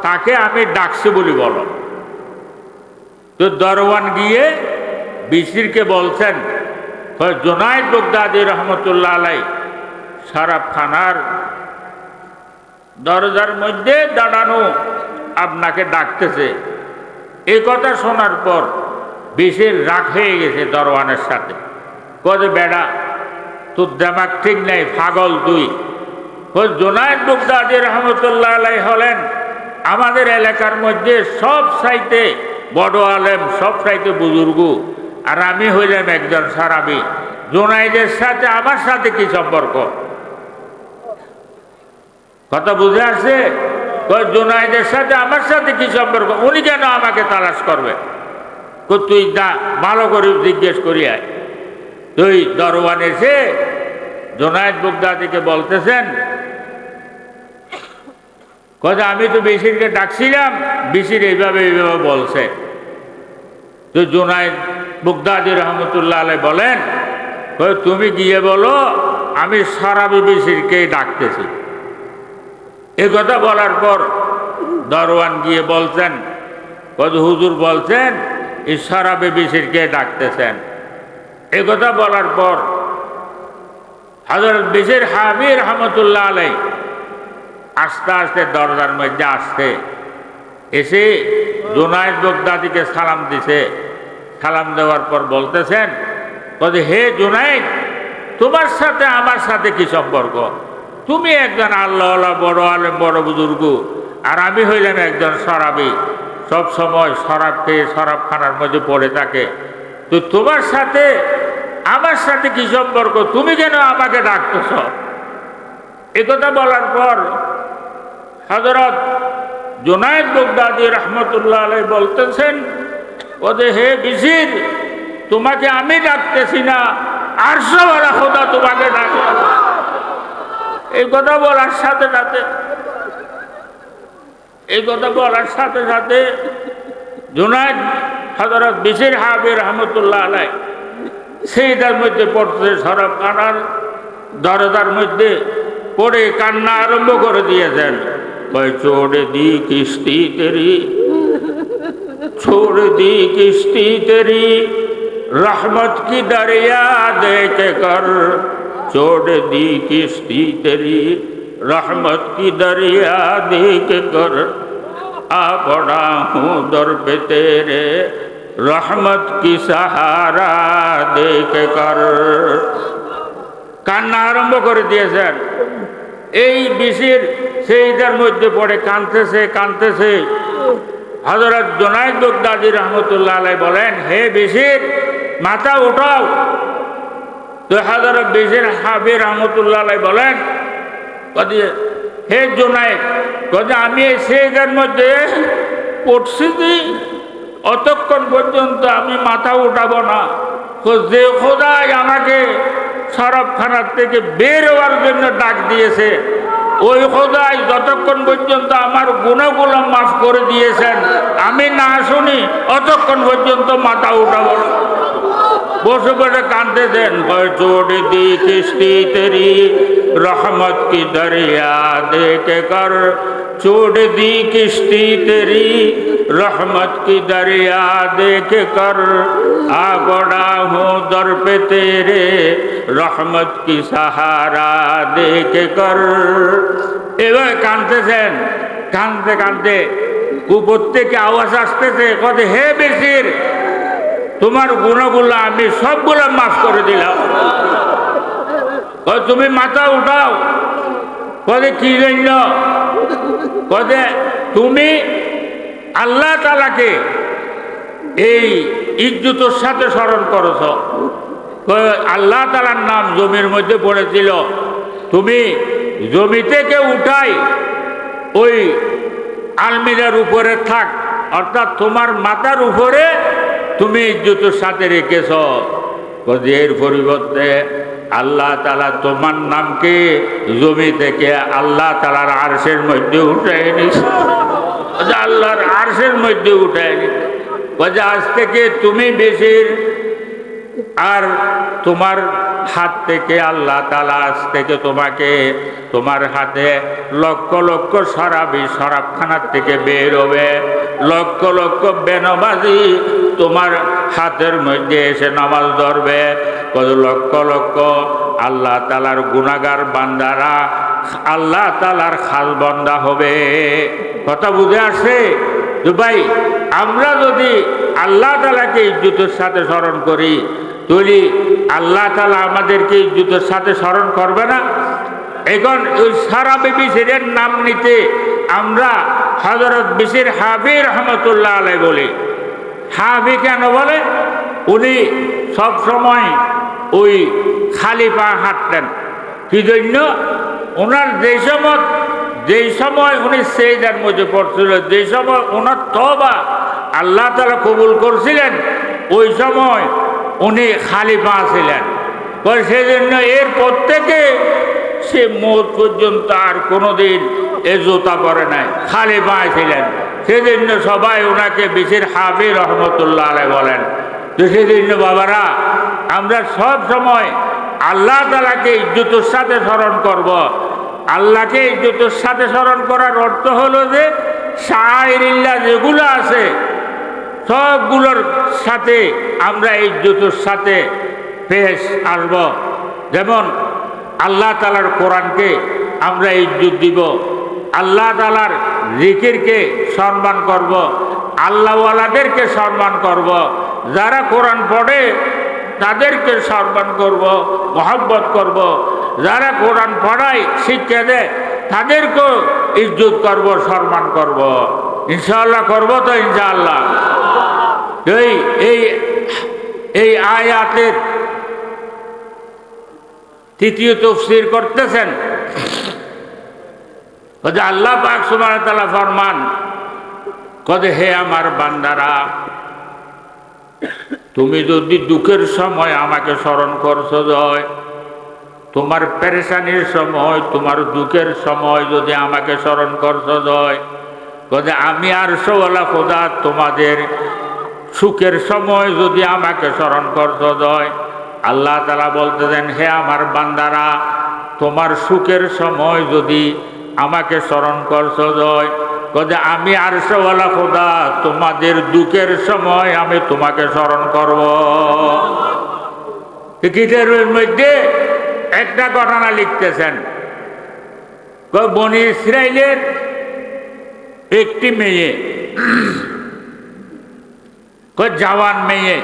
তাকে আমি ডাকছি বলি বলো। তো দরওয়ান গিয়ে বিশিরকে বলছেন, জুনায়েদ বাগদাদী রহমতুল্লাহ আলাইহ শরাবখানার দরজার মধ্যে দাঁড়ানো, আপনাকে ডাকতেছে। এই কথা শোনার পর বিশির রাগ হয়ে গেছে দরওয়ানের সাথে। বেড়া তোর দেমাগ ঠিক নেই, পাগল তুই। জুনায়েদ বাগদাদী রহমতুল্লাহ আলাইহ হলেন আমাদের এলাকার মধ্যে সব চাইতে বড় আলেম, সব চাইতে বুজুর্গ, আর আমি হইলাম একজন সারাবি। জুনায়েদের সাথে আমার সাথে কি সম্পর্ক? কথা বুঝে আসছে? জুনায়েদের সাথে আমার সাথে কি সম্পর্ক? উনি কেন আমাকে তালাশ করবে? তুই দা ভালো করে জিজ্ঞেস করি আয়। তুই দরওয়ান এসে জুনায়েদ বাগদাদীকে বলতেছেন, আমি তো বিশিরকে ডাকছিলাম, বিশির এইভাবে এইভাবে বলছে। তো জুনায়েদ বাগদাদী রহমতুল্লাহ আলাইহ বলেন, তুমি গিয়ে বলো আমি সারাবি বিশিরকেই ডাকতেছি। এ কথা বলার পর দরওয়ান গিয়ে বলছেন, হুজুর বলছেন এই সারাবি বিশিরকে ডাকতেছেন। এ কথা বলার পর হযরত বিশির হাবি রহমতুল্লাহ আলাইহ আস্তে আস্তে দরজার মধ্যে আসছে, এসে জুনায়েদ বাগদাদীকে সালাম দিছে। সালাম দেওয়ার পর বলতেছেন, হে জুনায়েদ, তোমার সাথে আমার সাথে কি সম্পর্ক? তুমি একজন আল্লাহওয়ালা বড় আলেম, বড় বুজুর্গ, আর আমি হইলাম একজন শরাবি, সব সময় শরাব খেয়ে শরাবখানার মধ্যে পড়ে থাকে। তো তোমার সাথে আমার সাথে কি সম্পর্ক? তুমি কেন আমাকে ডাকতেছ? একথা বলার পর হযরত জুনায়েদ বাগদাদী রহমতুল্লাহ আলাইহ বলতেছেন, হে বিশির, তোমাকে আমি ডাকতেছি না, আরশওয়ালা খোদা তোমাকে ডাকে। এই কথা বলার সাথে সাথে জুনায়েদ হযরত বিশির হাবি রহমতুল্লাহ আলাইহ সেইটার মধ্যে পড়তে, শরাবখানার দরজার মধ্যে পড়ে কান্না আরম্ভ করে দিয়েছেন। छोड़ दी किश्ती तेरी, छोड़ दी किश्ती तेरी, रहमत की दरिया देख कर, छोड़ दी किश्ती तेरी, रहमत की दरिया देख कर, आ पड़ा हूँ दर पे तेरे, रहमत की सहारा देख कर। কান্না আরম্ভ করে দিয়েছেন। এই বিশির সেইটার মধ্যে পড়ে কাঁদতেছে। হযরত জুনায়েদ বাগদাদী রহমতুল্লাহ আলাইহ বলেন, হে বিশির, মাথা উঠাও। তো হযরত বিশির হাবি রহমতুল্লাহ আলাইহ বলেন, হে জুনায়েদ, আমি এই সেইটার মধ্যে পড়ছি, অতক্ষণ পর্যন্ত আমি মাথা উঠাবো না। যে খোদাই আমাকে শরাবখানার থেকে বের হওয়ার জন্য ডাক দিয়েছে, ওই খোদাই যতক্ষণ পর্যন্ত আমার গুনাহগুলো মাফ করে দিয়েছেন, আমি না শুনি অতক্ষণ পর্যন্ত মাথা উঠাবো না। বসে বসে কাঁদতে দেন। छोड़ दी किश्ती तेरी, रहमत की दरिया देख कर, छोड़ दी किश्ती तेरी, रहमत की दरिया देख कर आ पड़ा हूँ दर पे तेरे रहमत की सहारा देख कर। এবার কাঁদতেছেন, কাঁদতে কাঁদতে উপর থেকে আওয়াজ আসতেছে, কতে হে বেশির তোমার গুণগুলো আমি সবগুলো মাফ করে দিলাম। তুমি মাথা উঠাও। কদে কি জন্য? কদে তুমি আল্লাহ তাআলাকে এই ইজ্জতের সাথে স্মরণ করেছ। আল্লাহ তাআলার নাম জমির মধ্যে পড়েছিল, তুমি জমি থেকে উঠাই ওই আলমিরার উপরে থাক, অর্থাৎ তোমার মাথার উপরে তুমি ইজ্জতের সাথে রেখেছ। এর পরিবর্তে আল্লাহ তাআলা তোমার নামকে জমি থেকে আল্লাহ তাআলার আরশের মধ্যে উঠায় নিছে। আল্লাহর আরশের মধ্যে উঠায় নিছে। আজ থেকে তুমি বেশির, আর তোমার হাত থেকে আল্লাহ তাআলা আজ থেকে তোমাকে, তোমার হাতে লক্ষ লক্ষ শরাবি শরাবখানার থেকে বের হবে, লক্ষ লক্ষ বেনমাজি তোমার হাতের মধ্যে এসে নামাজ ধরবে। কত লক্ষ লক্ষ আল্লাহ তাআলার গুনাহগার বান্দারা আল্লাহ তাআলার খাস বান্দা হবে। কথা বুঝে আসে? তো ভাই, আমরা যদি আল্লাহ তাআলাকে ইজ্জতের সাথে স্মরণ করি, তাহলে আল্লাহ তাআলা আমাদেরকে ইজ্জতের সাথে স্মরণ করবে না? এখন ওই সারাবি বিশিরের নাম নিতে আমরা হযরত বিশির হাফি রহমতুল্লাহ আলাইহি বলি। হাফি কেন বলে? উনি সব সময় ওই খালি পা হাঁটতেন। কি জন্য? ওনার যেই সময় উনি সেজদার মধ্যে পড়ছিল, যেই সময় ওনার তওবা আল্লাহ তাআলা কবুল করছিলেন, ওই সময় উনি খালি পা ছিলেন। সেই জন্য এরপর থেকে সে মওত পর্যন্ত আর কোনোদিন এ জুতা পরে নাই, খালি পা ছিলেন। সেজন্য সবাই ওনাকে বিশির হাফি রহমতুল্লাহ আলাইহি বলেন। তো সেজন্য বাবারা, আমরা সব সময় আল্লাহ তাআলাকে ইজ্জতের সাথে স্মরণ করব। আল্লাহকে ইজ্জতের সাথে স্মরণ করার অর্থ হলো যে শায়রিল্লাহ যেগুলো আছে সবগুলোর সাথে আমরা ইজ্জতের সাথে পেশ আসব। যেমন আল্লাহ তাআলার কোরআনকে আমরা ইজ্জত দিব, আল্লাহ তাআলার জিকিরকে সম্মান করব, আল্লাহওয়ালাদেরকে সম্মান করব, যারা কোরআন পড়ে তাদেরকে সম্মান করব, মহব্বত করব, যারা কোরআন পড়ায় শিক্ষা দেয় তাদেরকেও ইজ্জত করব, সম্মান করব। ইনশাআল্লাহ করব তো? ইনশাআল্লাহ। এই আয়াতের তৃতীয় তাফসীর করতেছেন আল্লাহ পাক সুবহানাহু ওয়া তাআলা ফরমান, কদে হে আমার বান্দারা, তুমি যদি দুঃখের সময় আমাকে স্মরণ করছো, জয় তোমার পেরেশানির সময়, তোমার দুঃখের সময় যদি আমাকে স্মরণ করছো, জয় কদে আমি আরশওয়ালা খোদা তোমাদের সুখের সময় যদি আমাকে স্মরণ করছো, জয় আল্লাহ তাআলা বলতেছেন, হে আমার বান্দারা, তোমার সুখের সময় যদি আমাকে স্মরণ করছো, জয় কদে আমি আরশওয়ালা খোদা তোমাদের দুঃখের সময় আমি তোমাকে স্মরণ করব। কিতাবের মধ্যে একটা ঘটনা লিখতেছেন, বনি ইসরাইলের একটি মেয়ে, জওয়ান মেয়ে,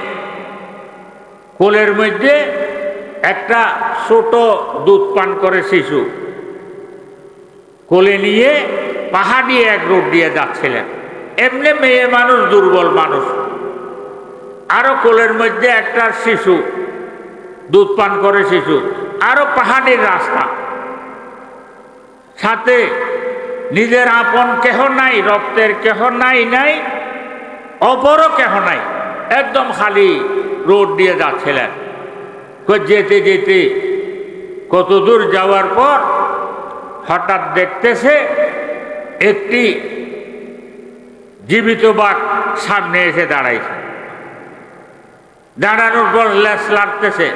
কোলের মধ্যে একটা ছোট দুধ পান করে শিশু কোলে নিয়ে পাহাড়ি এক রোড দিয়ে যাচ্ছিলেন। এমনি মেয়ে মানুষ, দুর্বল মানুষ, আরো কোলের মধ্যে একটা শিশু, দুধ পান করে শিশু, আরো পাহাড়ির রাস্তা, সাথে নিজের আপন কেহ নাই, রক্তের কেহ নাই, অপরও কেহ নাই, একদম খালি রোড দিয়ে যাচ্ছিলেন। যেতে যেতে কত দূর যাওয়ার পর হঠাৎ দেখতেছে একটি জীবিত বাঘ সামনে এসে দাঁড়াইছে। দাঁড়ানোর পর লেজ লাড়তেছে।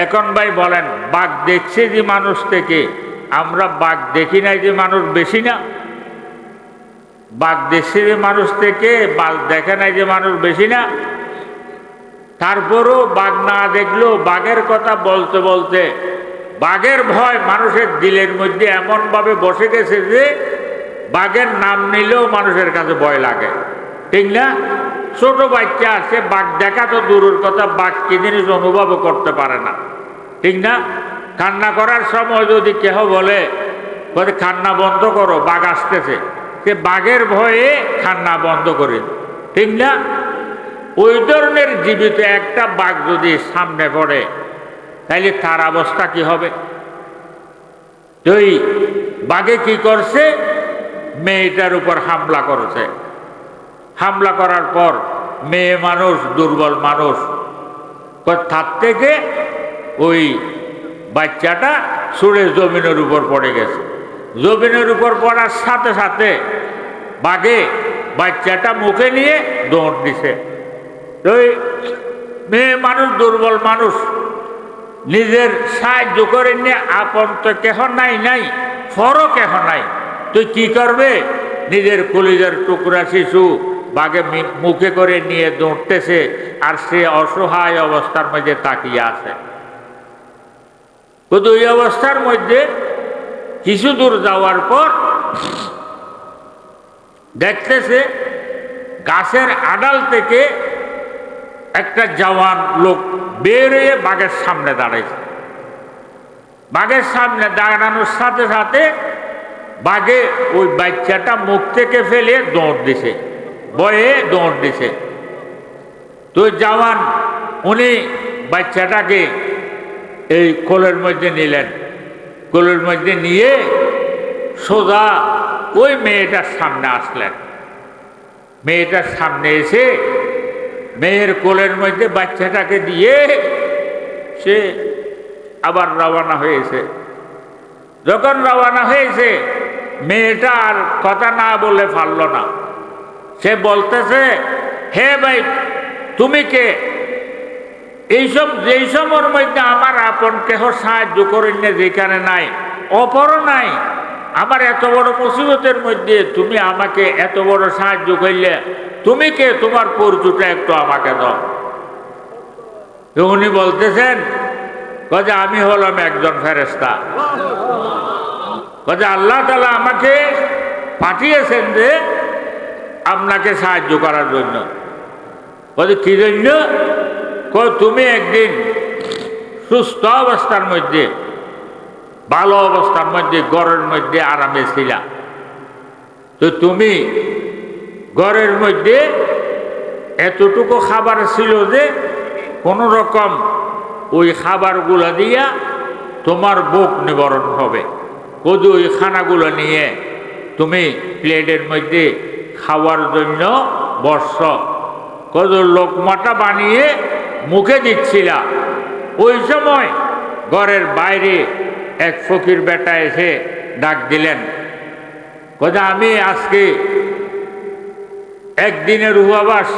এখন ভাই বলেন, বাঘ দেখছে যে মানুষ থেকে, আমরা বাঘ দেখি নাই যে মানুষ বেশি না? বাঘ দেশের মানুষ থেকে বাঘ দেখে নাই যে মানুষ বেশি না, তারপরও বাঘ না দেখলেও বাঘের কথা বলতে বলতে বাঘের ভয় মানুষের দিলের মধ্যে এমনভাবে বসে গেছে যে বাঘের নাম নিলেও মানুষের কাছে ভয় লাগে, ঠিক না? ছোট বাচ্চা আছে, বাঘ দেখা তো দূরের কথা, বাঘ কি জিনিস অনুভবও করতে পারে না, ঠিক না? কান্না করার সময় যদি কেহ বলে কান্না বন্ধ করো, বাঘ আসতেছে, সে বাঘের ভয়ে কান্না বন্ধ করে, ঠিক না? ওই ধরনের জীবিত একটা বাঘ যদি সামনে পড়ে তাইলে তার অবস্থা কি হবে? তুই বাঘে কি করছে? মেয়েটার উপর হামলা করেছে। হামলা করার পর মেয়ে মানুষ, দুর্বল মানুষ, তার থেকে ওই বাচ্চাটা ছুঁড়ে জমিনের উপর পড়ে গেছে। জমিনের উপর পড়ার সাথে সাথে বাঘে বাচ্চাটা মুখে নিয়ে দৌড় দিছে। ওই মেয়ে মানুষ, দুর্বল মানুষ, নিজের সাহায্য করে নিয়ে আপন তো কেহ নাই, নাই ফরও কেহ নাই, তুই কি করবে? নিজের কলিজার টুকরা শিশু বাঘে মুখে করে নিয়ে দৌড়তেছে, আর সে অসহায় অবস্থার মধ্যে তাকিয়ে আছে। কিন্তু ওই অবস্থার মধ্যে কিছু দূর যাওয়ার পর দেখতেছে গাছের আড়াল থেকে একটা জওয়ান লোক বের হয়ে বাঘের সামনে দাঁড়াইছে। বাঘের সামনে দাঁড়ানোর সাথে সাথে বাঘে ওই বাচ্চাটা মুখ থেকে ফেলে দৌড় দিছে, ভয়ে দৌড় দিছে। তো জওয়ান উনি বাচ্চাটাকে এই কোলের মধ্যে নিলেন, কোলের মধ্যে নিয়ে সোজা ওই মেয়েটার সামনে আসলেন। মেয়েটার সামনে এসে মেয়ের কোলের মধ্যে বাচ্চাটাকে দিয়ে সে আবার রওনা হয়েছে। যখন রওনা হয়েছে, মেয়েটা আর কথা না বলে পারল না। সে বলতেছে, হে ভাই, তুমি কে? এইসব যেই সময়ের মধ্যে আমার আপন কেহ সাহায্য করেন না, যেখানে নাই অপর নাই, আমার এত বড় মুসিবতের মধ্যে তুমি আমাকে এত বড় সাহায্য করলে, তুমি কে? তোমার পরিচয়টা একটু আমাকে দাও। উনি বলতেছেন, যে আমি হলাম একজন ফেরেশতা, যে আল্লাহ তাআলা আমাকে পাঠিয়েছেন যে আপনাকে সাহায্য করার জন্য। কি জন্য? তুমি একদিন সুস্থ অবস্থার মধ্যে, ভালো অবস্থার মধ্যে, ঘরের মধ্যে আরামে ছিলা, তো তুমি ঘরের মধ্যে এতটুকু খাবার ছিল যে কোনো রকম ওই খাবারগুলো দিয়া তোমার বুক নিবারণ হবে। কদু ওই খানাগুলো নিয়ে তুমি প্লেটের মধ্যে খাওয়ার জন্য বর্ষ, কদু লোকমাটা বানিয়ে মুখে দিচ্ছিলা। ওই সময় ঘরের বাইরে এক ফকির বেটা এসে ডাক দিলেন, আমি আজকে একদিনের উপবাস,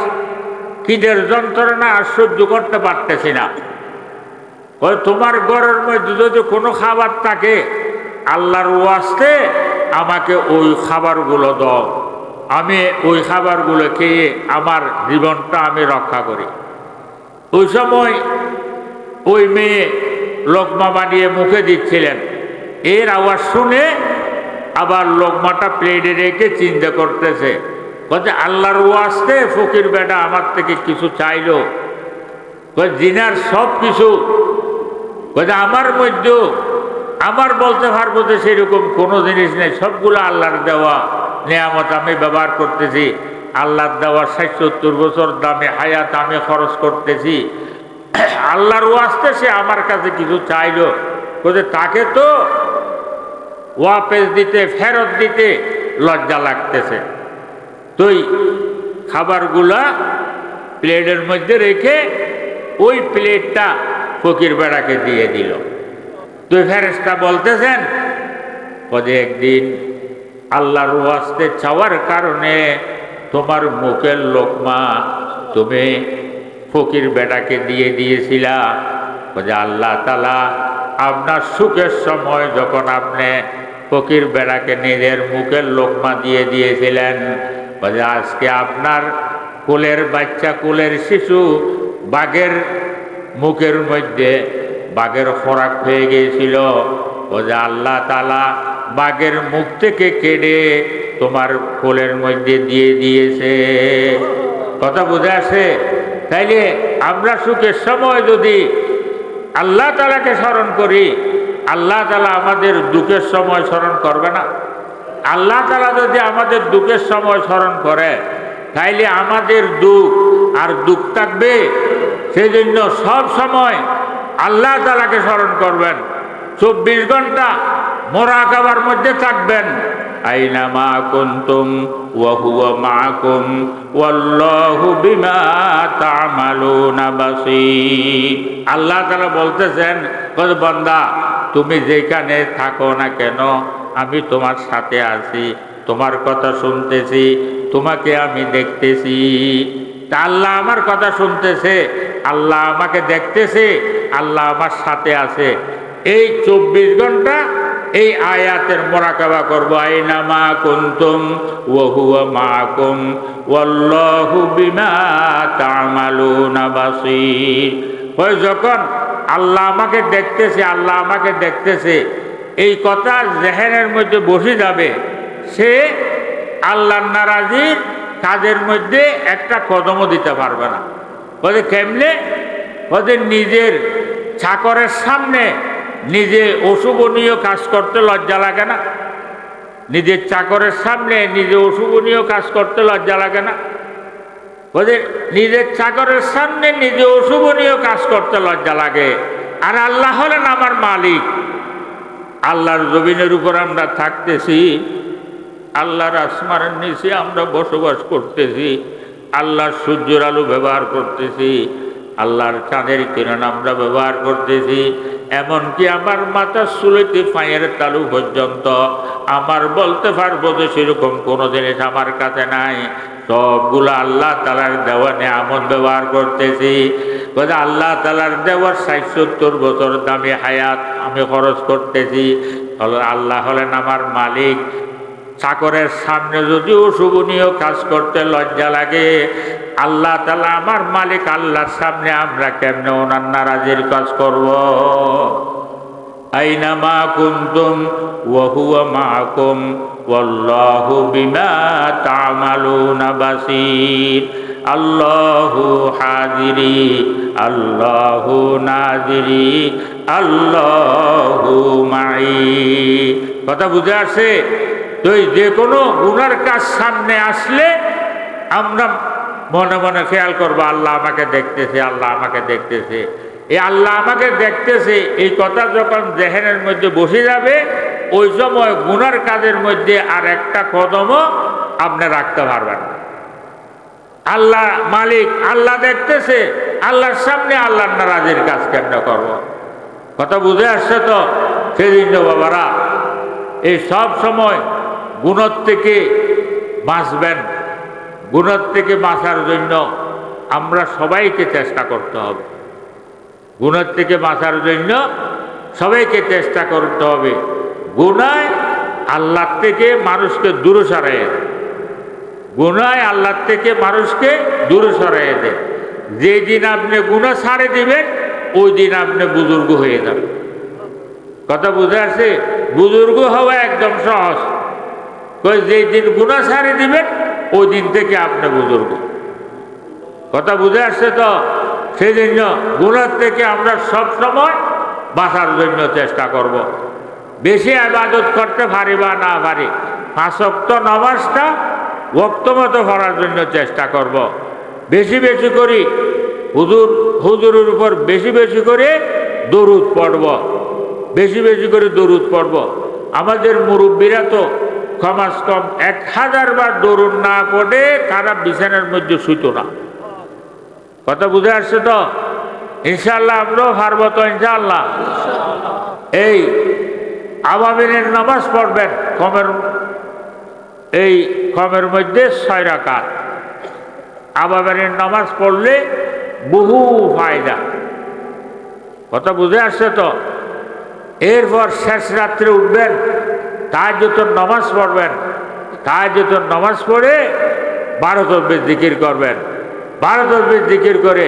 খিদের যন্ত্রণা আর সহ্য করতে পারতেছি না। তোমার ঘরের মধ্যে যদি কোনো খাবার থাকে, আল্লাহর ওয়াস্তে আমাকে ওই খাবারগুলো দাও, আমি ওই খাবারগুলো খেয়ে আমার জীবনটা আমি রক্ষা করি। ওই সময় ওই মেয়ে লোকমা বানিয়ে মুখে দিচ্ছিলেন। এর আওয়াজ শুনে আবার লোকমাটা প্লেটে রেখে চিন্তা করতেছে, আল্লাহর ওয়াস্তে ফকির বেটা আমার থেকে কিছু চাইলো, জিনার সব কিছু আমার মধ্যেও আমার বলতে পারবো যে সেরকম কোনো জিনিস নেই, সবগুলো আল্লাহর দেওয়া নিয়ামত আমি ব্যবহার করতেছি। আল্লাহর দেওয়া ৬০-৭০ বছর দামে হায়াত আমি খরচ করতেছি। আল্লাহর ওয়াস্তে সে আমার কাছে কিছু চাইলো, তাকে তো ওয়াপেস দিতে, ফেরত দিতে লজ্জা লাগতেছে। তুই খাবারগুলা প্লেটের মধ্যে রেখে ওই প্লেটটা ফকির বেড়াকে দিয়ে দিল। তুই ফেরেশতা বলতেছেন, একদিন আল্লাহর ওয়াস্তে চাওয়ার কারণে তোমার মুখের লোকমা তুমি ফকির বেটাকে দিয়ে দিয়েছিলা। আল্লাহ তাআলা আপনার সুখের সময় যখন আপনি ফকির বেড়াকে নিজের মুখের লোকমা দিয়ে দিয়েছিলেন। বলে আজকে আপনার কোলের বাচ্চা, কোলের শিশু বাঘের মুখের মধ্যে বাঘের খোরাক হয়ে গিয়েছিল। বলে আল্লাহ তাআলা বাঘের মুখ থেকে কেড়ে তোমার কোলের মধ্যে দিয়ে দিয়েছে। কথা বুঝে আসে? তাইলে আমরা সুখের সময় যদি আল্লাহ তাআলাকে স্মরণ করি, আল্লাহ তাআলা আমাদের দুঃখের সময় স্মরণ করবে না? আল্লাহ তাআলা যদি আমাদের দুঃখের সময় স্মরণ করে, তাইলে আমাদের দুঃখ আর দুঃখ থাকবে? সেই জন্য সব সময় আল্লাহ তাআলাকে স্মরণ করবেন, 24 ঘন্টা মুরাকাবার মধ্যে থাকবেন। আইনামা কুনতুম ওয়া হুয়া মাআকুম ওয়াল্লাহু বিমা তা'মালুনা বাসীর। আল্লাহ তাআলা বলতেছেন, বান্দা তুমি যেখানে থাকো না কেন আমি তোমার সাথে আছি, তোমার কথা শুনতেছি, তোমাকে আমি দেখতেছি। তা আল্লাহ আমার কথা শুনতেছে, আল্লাহ আমাকে দেখতেছে, আল্লাহ আমার সাথে আছে। এই 24 ঘন্টা এই আয়াতের মুরাকাবা করব। আইনামা কুনতুম ওয়া হুয়া মাআকুম ওয়াল্লাহু বিমা তা'মালুনা বাসীর। ওই যখন আল্লাহ আমাকে দেখতেছে, আল্লাহ আমাকে দেখতেছে, এই কথা জেহেনের মধ্যে বসে যাবে, সে আল্লাহর নারাজির কাজের মধ্যে একটা কদমও দিতে পারবে না। বলে কেমনে? ওদের নিজের চাকরের সামনে নিজে অশুভনীয় কাজ করতে লজ্জা লাগে না? নিজের চাকরের সামনে নিজে অশুভনীয় কাজ করতে লজ্জা লাগে না? ওদের নিজের চাকরের সামনে নিজে অশুভনীয় কাজ করতে লজ্জা লাগে। আর আল্লাহ হলেন আমার মালিক। আল্লাহর জমিনের উপর আমরা থাকতেছি, আল্লাহর আসমানের নিচে আমরা বসবাস করতেছি, আল্লাহর সূর্যের আলো ব্যবহার করতেছি, আল্লাহর চাঁদের কিরণ আমরা ব্যবহার করতেছি। এমনকি আমার মাথার চুলেতে পায়ের তালু পর্যন্ত আমার বলতে পারবো যে সেরকম কোনো জিনিস আমার কাছে নাই। সবগুলো আল্লাহ তাআলার দেওয়া নিয়ামত ব্যবহার করতেছি। আল্লাহ তাআলার দেওয়া ৬০-৭০ বছর দামি হায়াত আমি খরচ করতেছি। আল্লাহ হলেন আমার মালিক। চাকরের সামনে যদি অশুভনীয় কাজ করতে লজ্জা লাগে, আল্লাহ তাআলা আমার মালিক, আল্লাহর সামনে আমরা কেমনে ওনার নারাজির কাজ করব? আইনামা কুনতুম ওয়া হুয়া মাআকুম ওয়াল্লাহু বিমা তা'মালুনা বাসীর। আল্লাহু হাজিরি আল্লাহু নাজিরি আল্লাহু মাই। কথা বুঝে আসে? তো যে কোনো গুনার কাজ সামনে আসলে আমরা মনে মনে খেয়াল করবো, আল্লাহ আমাকে দেখতেছে, আল্লাহ আমাকে দেখতেছে। এই আল্লাহ আমাকে দেখতেছে এই কথা যখন জেহেনের মধ্যে বসে যাবে, ওই সময় গুনার কাজের মধ্যে আর একটা কদমও আপনি রাখতে পারবেন না। আল্লাহ মালিক, আল্লাহ দেখতেছে, আল্লাহর সামনে আল্লাহর নারাজির কাজ কেমনে করব? কথা বুঝে আসছে তো? সেদিন বাবারা এই সব সময় গুণর থেকে বাঁচবেন। গুণর থেকে বাঁচার জন্য আমরা সবাইকে চেষ্টা করতে হবে। গুণর থেকে বাঁচার জন্য সবাইকে চেষ্টা করতে হবে। গুনায় আল্লাহ থেকে মানুষকে দূরে সরাইয়ে দেয়। গুনায় আল্লাহ থেকে মানুষকে দূরে সরাইয়ে দেয়। যেদিন আপনি গুনাহ ছাড়ে দিবেন, ওই দিন আপনি বুজুর্গ হয়ে যাবেন। কথা বুঝে আসছে? বুজুর্গ হওয়া একদম সহজ। যেই দিন গুনাহ ছাড়ে দিবেন, ওই দিন থেকে আপনি বুজুর্গ। কথা বুঝে আসছে তো? সেই জন্য গুনাহ থেকে আমরা সব সময় বাঁচার জন্য চেষ্টা করব। বেশি ইবাদত করতে পারি বা না পারি, 5 ওয়াক্ত নামাজটা ওয়াক্ত মতো পড়ার জন্য চেষ্টা করব। বেশি বেশি করি হুজুরের উপর বেশি বেশি করে দরুদ পড়ব, বেশি বেশি করে দরুদ পড়ব। আমাদের মুরব্বীরা তো কমাস কম 1000 বার দরুদ না পড়ে তারা বিছানার মধ্যে শুইতো না। কথা বুঝে আসছে তো? ইনশাআল্লাহ আমরাও পারবো তো ইনশাআল্লাহ। এই আওয়াবিনের নামাজ পড়বেন কমের মধ্যে 6 রাকাত। আওয়াবিনের নামাজ পড়লে বহু ফায়দা। কথা বুঝে আসছে তো? এরপর শেষ রাত্রে উঠবেন, তাহাজ্জুদের নামাজ পড়বেন, তাহাজ্জুদের নামাজ পড়ে 12 তাসবিহ জিকির করবেন, 12 তাসবিহ জিকির করে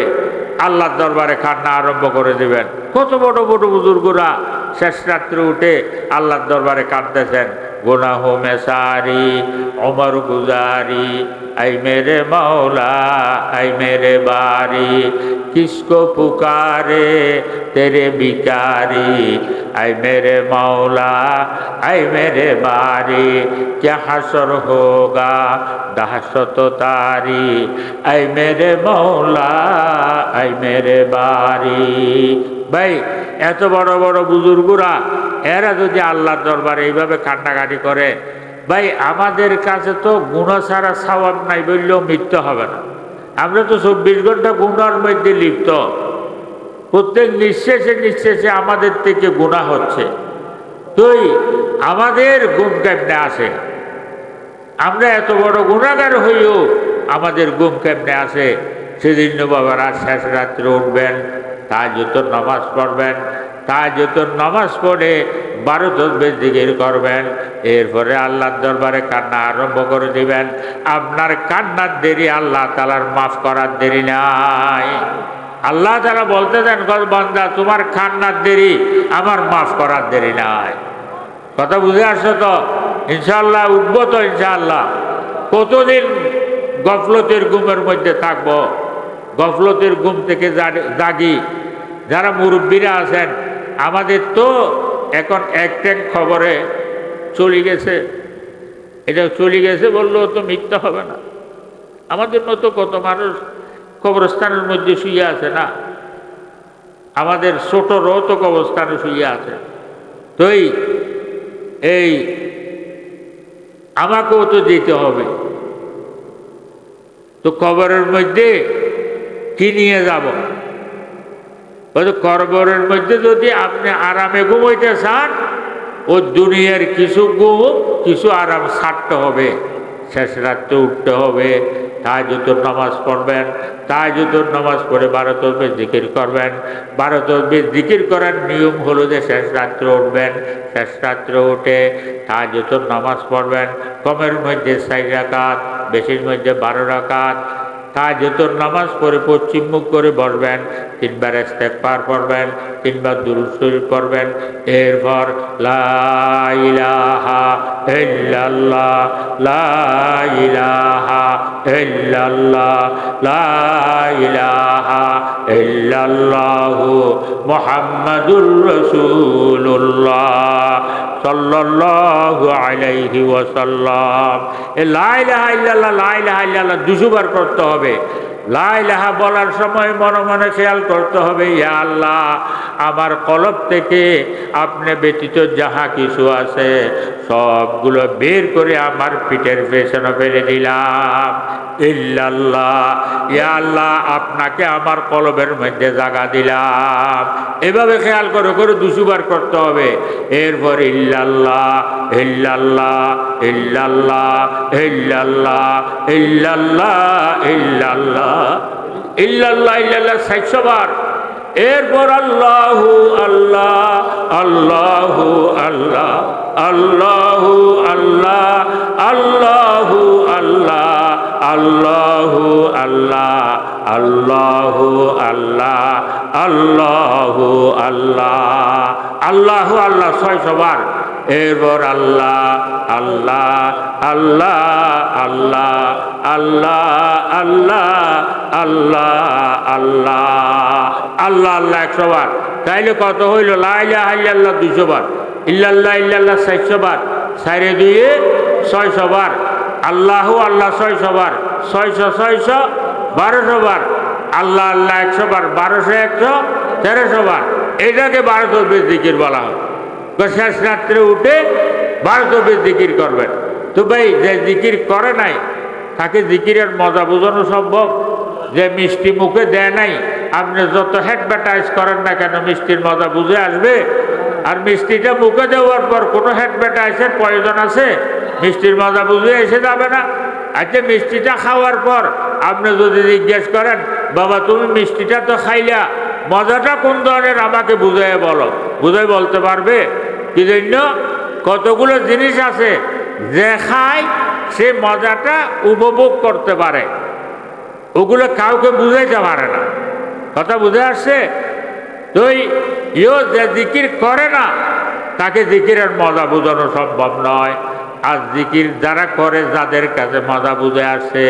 আল্লাহর দরবারে কান্না আরম্ভ করে দিবেন। কত বড় বড় বুজুর্গরা শেষ রাত্রে উঠে আল্লাহর দরবারে কাঁদতেছেন, গুনাহ में सारी उम्र गुजारी ऐ मेरे मौला ऐ मेरे बारी किसको पुकारे तेरे भिखारी ऐ मेरे मौला ऐ मेरे बारी क्या हशर होगा दहशत तारी ऐ मेरे मौला ऐ मेरे बारी। ভাই এত বড় বড় বুজুর্গরা এরা যদি আল্লাহর দরবারে এইভাবে কান্নাকাটি করে, ভাই আমাদের কাছে তো গুনাহ ছাড়া সওয়াব নাই বললেও মিথ্যা হবে না। আমরা তো 24 ঘন্টা গুনার মধ্যে লিপ্ত, প্রত্যেক নিঃশ্বাসে নিঃশ্বাসে আমাদের থেকে গুনাহ হচ্ছে। তুই আমাদের গুম কেমনে আসে? আমরা এত বড় গুনাহগার হইও আমাদের গুম কেমনে আসে? সেদিন বাবারা শেষ রাত্রে উঠবেন, তাহাজ্জুদের নামাজ পড়বেন, তাহাজ্জুদের নামাজ পড়ে 12 তাসবিহ জিকির করবেন, এরপরে আল্লাহর দরবারে কান্না আরম্ভ করে দিবেন। আপনার কান্নার দেরি আল্লাহ তাআলার মাফ করার দেরি নাই। আল্লাহ তাআলা বলতে দেন, বান্দা তোমার কান্নার দেরি আমার মাফ করার দেরি নাই। কথা বুঝে আসছো তো? ইনশাআল্লাহ উঠবো তো ইনশাআল্লাহ। কতদিন গফলতের ঘুমের মধ্যে থাকবো? গফলতের ঘুম থেকে জাগি। যারা মুরব্বীরা আছেন, আমাদের তো এখন এক ট্যাঙ্ক খবরে চলে গেছে, এটা চলে গেছে বললেও তো মিথ্যা হবে না। আমাদের মতো কত মানুষ কবরস্থানের মধ্যে শুয়ে আছে না? আমাদের ছোটরাও তো কবরস্থানে শুয়ে আছে। তো এই আমাকেও তো যেতে হবে। তো কবরের মধ্যে কি নিয়ে যাব? কবরের মধ্যে যদি আপনি আরামে ঘুমাইতে চান, ও দুনিয়ার কিছু ঘুম কিছু আরাম ছাড়তে হবে। শেষ রাত্রে উঠতে হবে, তাহাজ্জুদের নামাজ পড়বেন, তাহাজ্জুদের নামাজ পড়ে 12 তাসবিহ জিকির করবেন। 12 তাসবিহ জিকির করার নিয়ম হলো যে শেষ রাত্রে উঠবেন, শেষ রাত্রে উঠে তাহাজ্জুদের নামাজ পড়বেন। কমের মধ্যে 4 রাকাত, বেশির মধ্যে 12 রাকাত। তাহাজ্জুদের নামাজ পড়ে পশ্চিম মুখ করে বসবেন, 3 বার ইস্তেগফার পড়বেন, 3 বার দুরূদ শরীফ পড়বেন। এরপর লা ইলাহা ইল্লাল্লাহ, লা ইলাহা ইল্লাল্লাহ, লা ইলাহা ইল্লাল্লাহু মুহাম্মাদুর রাসূলুল্লাহ সাল্লাল্লাহু আলাইহি ওয়াসাল্লাম। লা ইলাহা ইল্লাল্লাহ, লা ইলাহা ইল্লাল্লাহ 200 বার করতে হবে। লা ইলাহা বলার সময় মনে মনে খেয়াল করতে হবে, ইয়া আল্লাহ আমার কলব থেকে আপনি ব্যতীত যাহা কিছু আছে সবগুলো বের করে আমার পিঠের পেছনে ফেলে দিলাম। ইল্লাল্লাহ, ইয়া আল্লাহ আপনাকে আমার কলবের মধ্যে জায়গা দিলাম। এভাবে খেয়াল করে করে 200 বার করতে হবে। এরপর ইল্লাল্লাহ ইল্লাল্লাহ ইল্লাল্লাহ ইল্লাল্লাহ ইল্লাল্লাহ ইল্লাল্লাহ ইল্লাল্লাহ ইল্লাল্লাহ 400 বার। এরপর আল্লাহু আল্লাহ আল্লাহু আল্লাহ আল্লাহু আল্লাহ আল্লাহু আল্লাহ আল্লাহু আল্লাহ আল্লাহু আল্লাহ আল্লাহু আল্লাহ আল্লাহু আল্লাহ 600 বার। এরপর আল্লাহ আল্লাহ আল্লাহ আল্লাহ আল্লাহ আল্লাহ আল্লাহ আল্লাহ আল্লাহ আল্লাহ 100 বার। তাইলে কত হইল? লা ইলাহা ইল্লাল্লাহ 200 বার, ইল্লাল্লাহ ইল্লাল্লাহ 400 বার, 4 2 600 বার, আল্লাহু আল্লাহ 600 বার, 600 600 1200 বার, আল্লাহ আল্লাহ 100 বার, 1200 100 1300 বার। এটাকে 12 তাসবিহ জিকির বলা হয়। শেষ রাত্রে উঠে 12 তাসবিহ জিকির করবেন। তো ভাই যে জিকির করে নাই তাকে জিকিরের মজা বোঝানো সম্ভব? যে মিষ্টি মুখে দেয় নাই, আপনি যত অ্যাডভার্টাইজ করেন না কেন মিষ্টির মজা বুঝে আসবে? আর মিষ্টিটা মুখে দেওয়ার পর কোনো অ্যাডভার্টাইজের প্রয়োজন আছে? মিষ্টির মজা বুঝে এসে যাবে না? আচ্ছা মিষ্টিটা খাওয়ার পর আপনি যদি জিজ্ঞেস করেন, বাবা তুমি মিষ্টিটা তো খাইলা, মজাটা কোন ধরনের আমাকে বুঝাই বলো, বুঝাই বলতে পারবে? কি জন্য? কতগুলো জিনিস আছে যে খায় সে মজাটা উপভোগ করতে পারে, ওগুলো কাউকে বুঝাইতে পারে না। কথা বুঝে আসছে? তো যে জিকির করে না তাকে জিকিরের মজা বোঝানো সম্ভব নয়। আর জিকির যারা করে, যাদের কাছে মজা বুঝে আসে,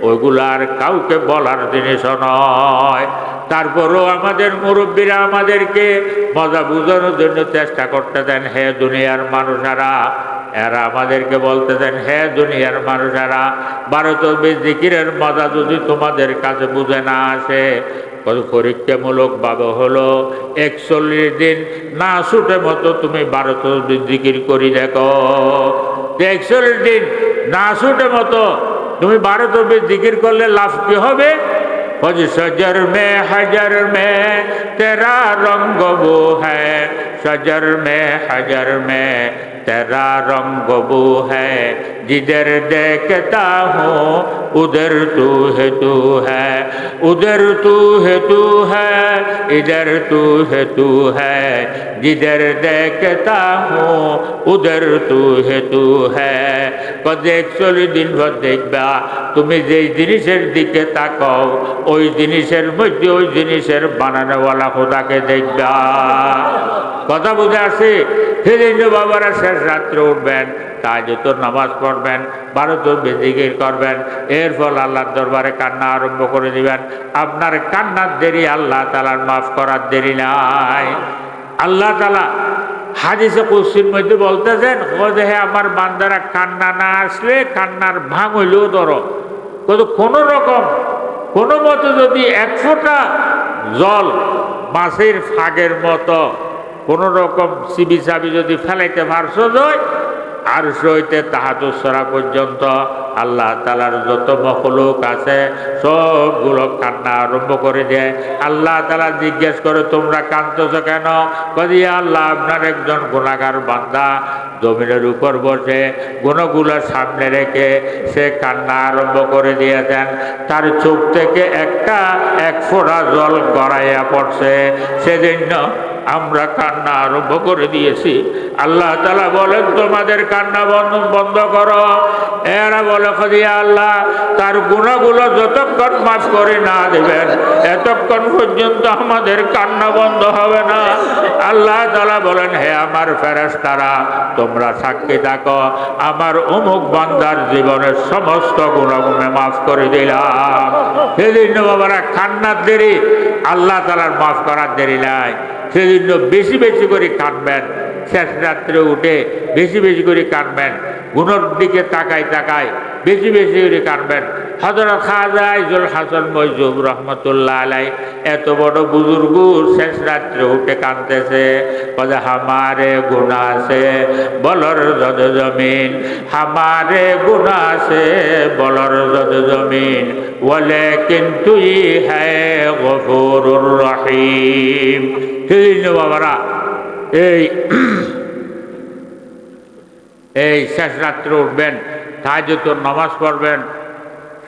ওইগুলো আর কাউকে বলার জিনিসও নয়। তারপরও আমাদের মুরব্বীরা আমাদেরকে মজা বুঝানোর জন্য চেষ্টা করতে দেন। হে দুনিয়ার মানুষেরা, এরা আমাদেরকে বলতে দেন, হে দুনিয়ার মানুষেরা, 12 তসবিহ জিকিরের মজা যদি তোমাদের কাছে বুঝে না আসে, পরীক্ষামূলক ভাবে হলো 41 দিন না ছুটে মতো তুমি 12 তসবিহ জিকির করি দেখো। 41 দিন না ছুটে মতো তুমি 12 তসবিহ জিকির করলে লাভ কি হবে? सजर में हजर में तेरा रंग वो है, सजर में हजर में तेरा रंग वो है, जिधर देखता हूँ उधर तू है तू है, उधर तू है तू है, इधर तू है तू है, जिधर देखता हूँ उधर तू है तू है। कद 41 दिन भर देखबा তুমি যেই জিনিসের দিকে তাকাও ওই জিনিসের মধ্যে ওই জিনিসের বানানোওয়ালা খোদাকে দেখবা। কথা বুঝে আসে? সেদিন বাবারা শেষ রাত্রে উঠবেন, তাহাজ্জুদের নামাজ পড়বেন, 12 তসবিহ জিকির করবেন, এরপর আল্লাহর দরবারে কান্না আরম্ভ করে দিবেন। আপনার কান্নার দেরি আল্লাহ তাআলার মাফ করার দেরি নাই। আল্লাহ তাআলা হাদিসে কুদসির মধ্যে বলতেছেন, হে আমার বান্দারা, কান্না না আসলে কান্নার ভাঙ হইলেও ধরো, কোনো রকম কোনো মতো যদি 1 ফোঁটা জল মাছের ফাগের মতো কোনো রকম চিবি চাবি যদি ফেলাইতে পারছো যায়, আর সইতে তাহাজ্জুদ সরা পর্যন্ত আল্লাহ তাআলার যত মখলুক আছে সবগুলো কান্না আরম্ভ করে দেয়। আল্লাহ তাআলা জিজ্ঞেস করে, তোমরা কাঁদতেছ কেন? কই আল্লাহ, আপনার একজন গুনাহগার বান্দা জমিনের উপর বসে গুণগুলো সামনে রেখে সে কান্না আরম্ভ করে দিয়েছেন, তার চোখ থেকে এক ফোঁটা জল গড়াইয়া পড়ছে, সেজন্য আমরা কান্না আরম্ভ করে দিয়েছি। আল্লাহ তাআলা বলেন, তোমাদের কান্না বন্ধ করো। এরা বলে, খোদা আল্লাহ, তার গুনাহগুলো যতক্ষণ মাফ করে না দেবেন এতক্ষণ পর্যন্ত আমাদের কান্না বন্ধ হবে না। আল্লাহ তাআলা বলেন, হে আমার ফেরেশতারা, তোমরা সাক্ষী থাকো, আমার অমুক বান্দার জীবনের সমস্ত গুনাহ মাফ করে দিলাম। সেদিন বাবারা কান্নার দেরি আল্লাহ তাআলার মাফ করার দেরি নাই। সেজন্য বেশি বেশি করে কাঁদবেন, শেষ রাত্রে উঠে বেশি বেশি করে কাঁদবেন, গুনার দিকে তাকায় বেশি বেশি করে কাঁদবেন। হযরত খাজা ইজুল হাসান মওজুব রহমতুল্লাহ আলাইহি এত বড় বুজুর্গ শেষ রাত্রে উঠে কাঁদতেছে, বলে, হামারে গুনাহ সে বলর জদ জমিন, হামারে গুনাহ সে বলর জদ জমিন, ওয়ালাকিন তুই হ্যায় গফুরুর রহিম। সেদিন বাবারা এই শেষ রাত্রে উঠবেন, তাহাজ্জুদের নামাজ পড়বেন,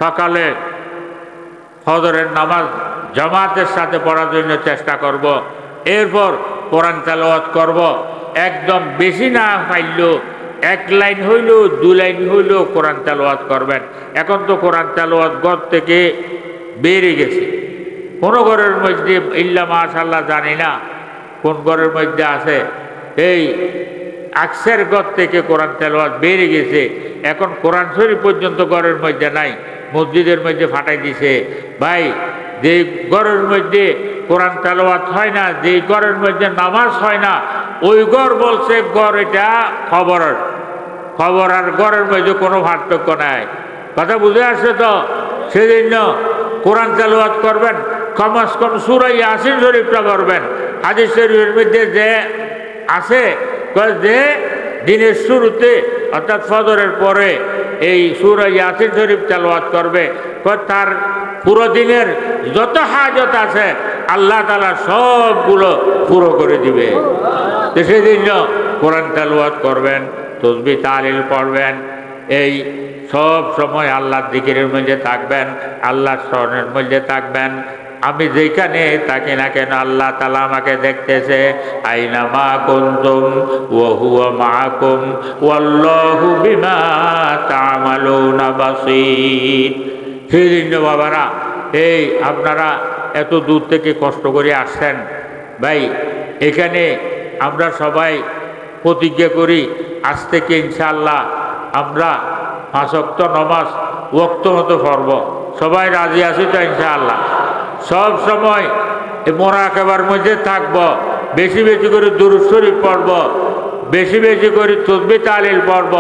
সকালে ফজরের নামাজ জামাতের সাথে পড়ার জন্য চেষ্টা করব, এরপর কোরআন তেলাওয়াত করব। একদম বেশি না পাইলেও 1 লাইন হইলেও 2 লাইন হইলেও কোরআন তেলাওয়াত করবেন। এখন তো কোরআন তেলাওয়াত ঘর থেকে বেড়ে গেছে, কোনো ঘরের মধ্যে ইল্লা মাশাআল্লাহ জানি না কোন ঘরের মধ্যে আছে, এই আকসের ঘর থেকে কোরআন তেলাওয়াত বেড়ে গেছে। এখন কোরআন শরীফ পর্যন্ত ঘরের মধ্যে নাই, মসজিদের মধ্যে ফাটাই দিছে। ভাই, যে ঘরের মধ্যে কোরআন তেলাওয়াত হয় না, যে ঘরের মধ্যে নামাজ হয় না, ওই ঘর বলছে ঘর এটা খবর আর ঘরের মধ্যে কোনো পার্থক্য নাই। কথা বুঝে আসছে তো? সেজন্য কোরআন তেলাওয়াত করবেন, কমস কম সূরা ইয়াসিন শরীফটা করবেন। হাদিস শরীফের মধ্যে যে আছে যে দিনের শুরুতে অর্থাৎ ফজরের পরে এই সূরা ইয়াসিন শরীফ তেলাওয়াত করবে, তার পুরো দিনের যত হাজত আছে আল্লাহ তাআলা সবগুলো পুরো করে দিবে। তো সেজন্য কোরআন তেলাওয়াত করবেন, তাসবিহ তাহলিল পড়বেন, এই সব সময় আল্লাহর জিকিরের মধ্যে থাকবেন, আল্লাহর স্মরণের মধ্যে থাকবেন। আমি যেখানে থাকি না কেন আল্লাহ তাআলা আমাকে দেখতেছে। আইনা মা কুনতুম ওয়া হুয়া মাআকুম ওয়াল্লাহু বিমা তা'মালুনা বাসীর। সেই জন্য বাবারা, এই আপনারা এত দূর থেকে কষ্ট করে আসছেন ভাই, এখানে আমরা সবাই প্রতিজ্ঞা করি আজ থেকে ইনশাআল্লাহ আমরা 5 ওয়াক্ত নামাজ ওয়াক্ত মতো পড়ব। সবাই রাজি আছি তো ইনশাআল্লাহ? সব সময় মোরাকাবার মধ্যে থাকব, বেশি বেশি করে দুরূদ শরীফ পড়ব, বেশি বেশি করে তাসবিহ তাহলিল পড়ব।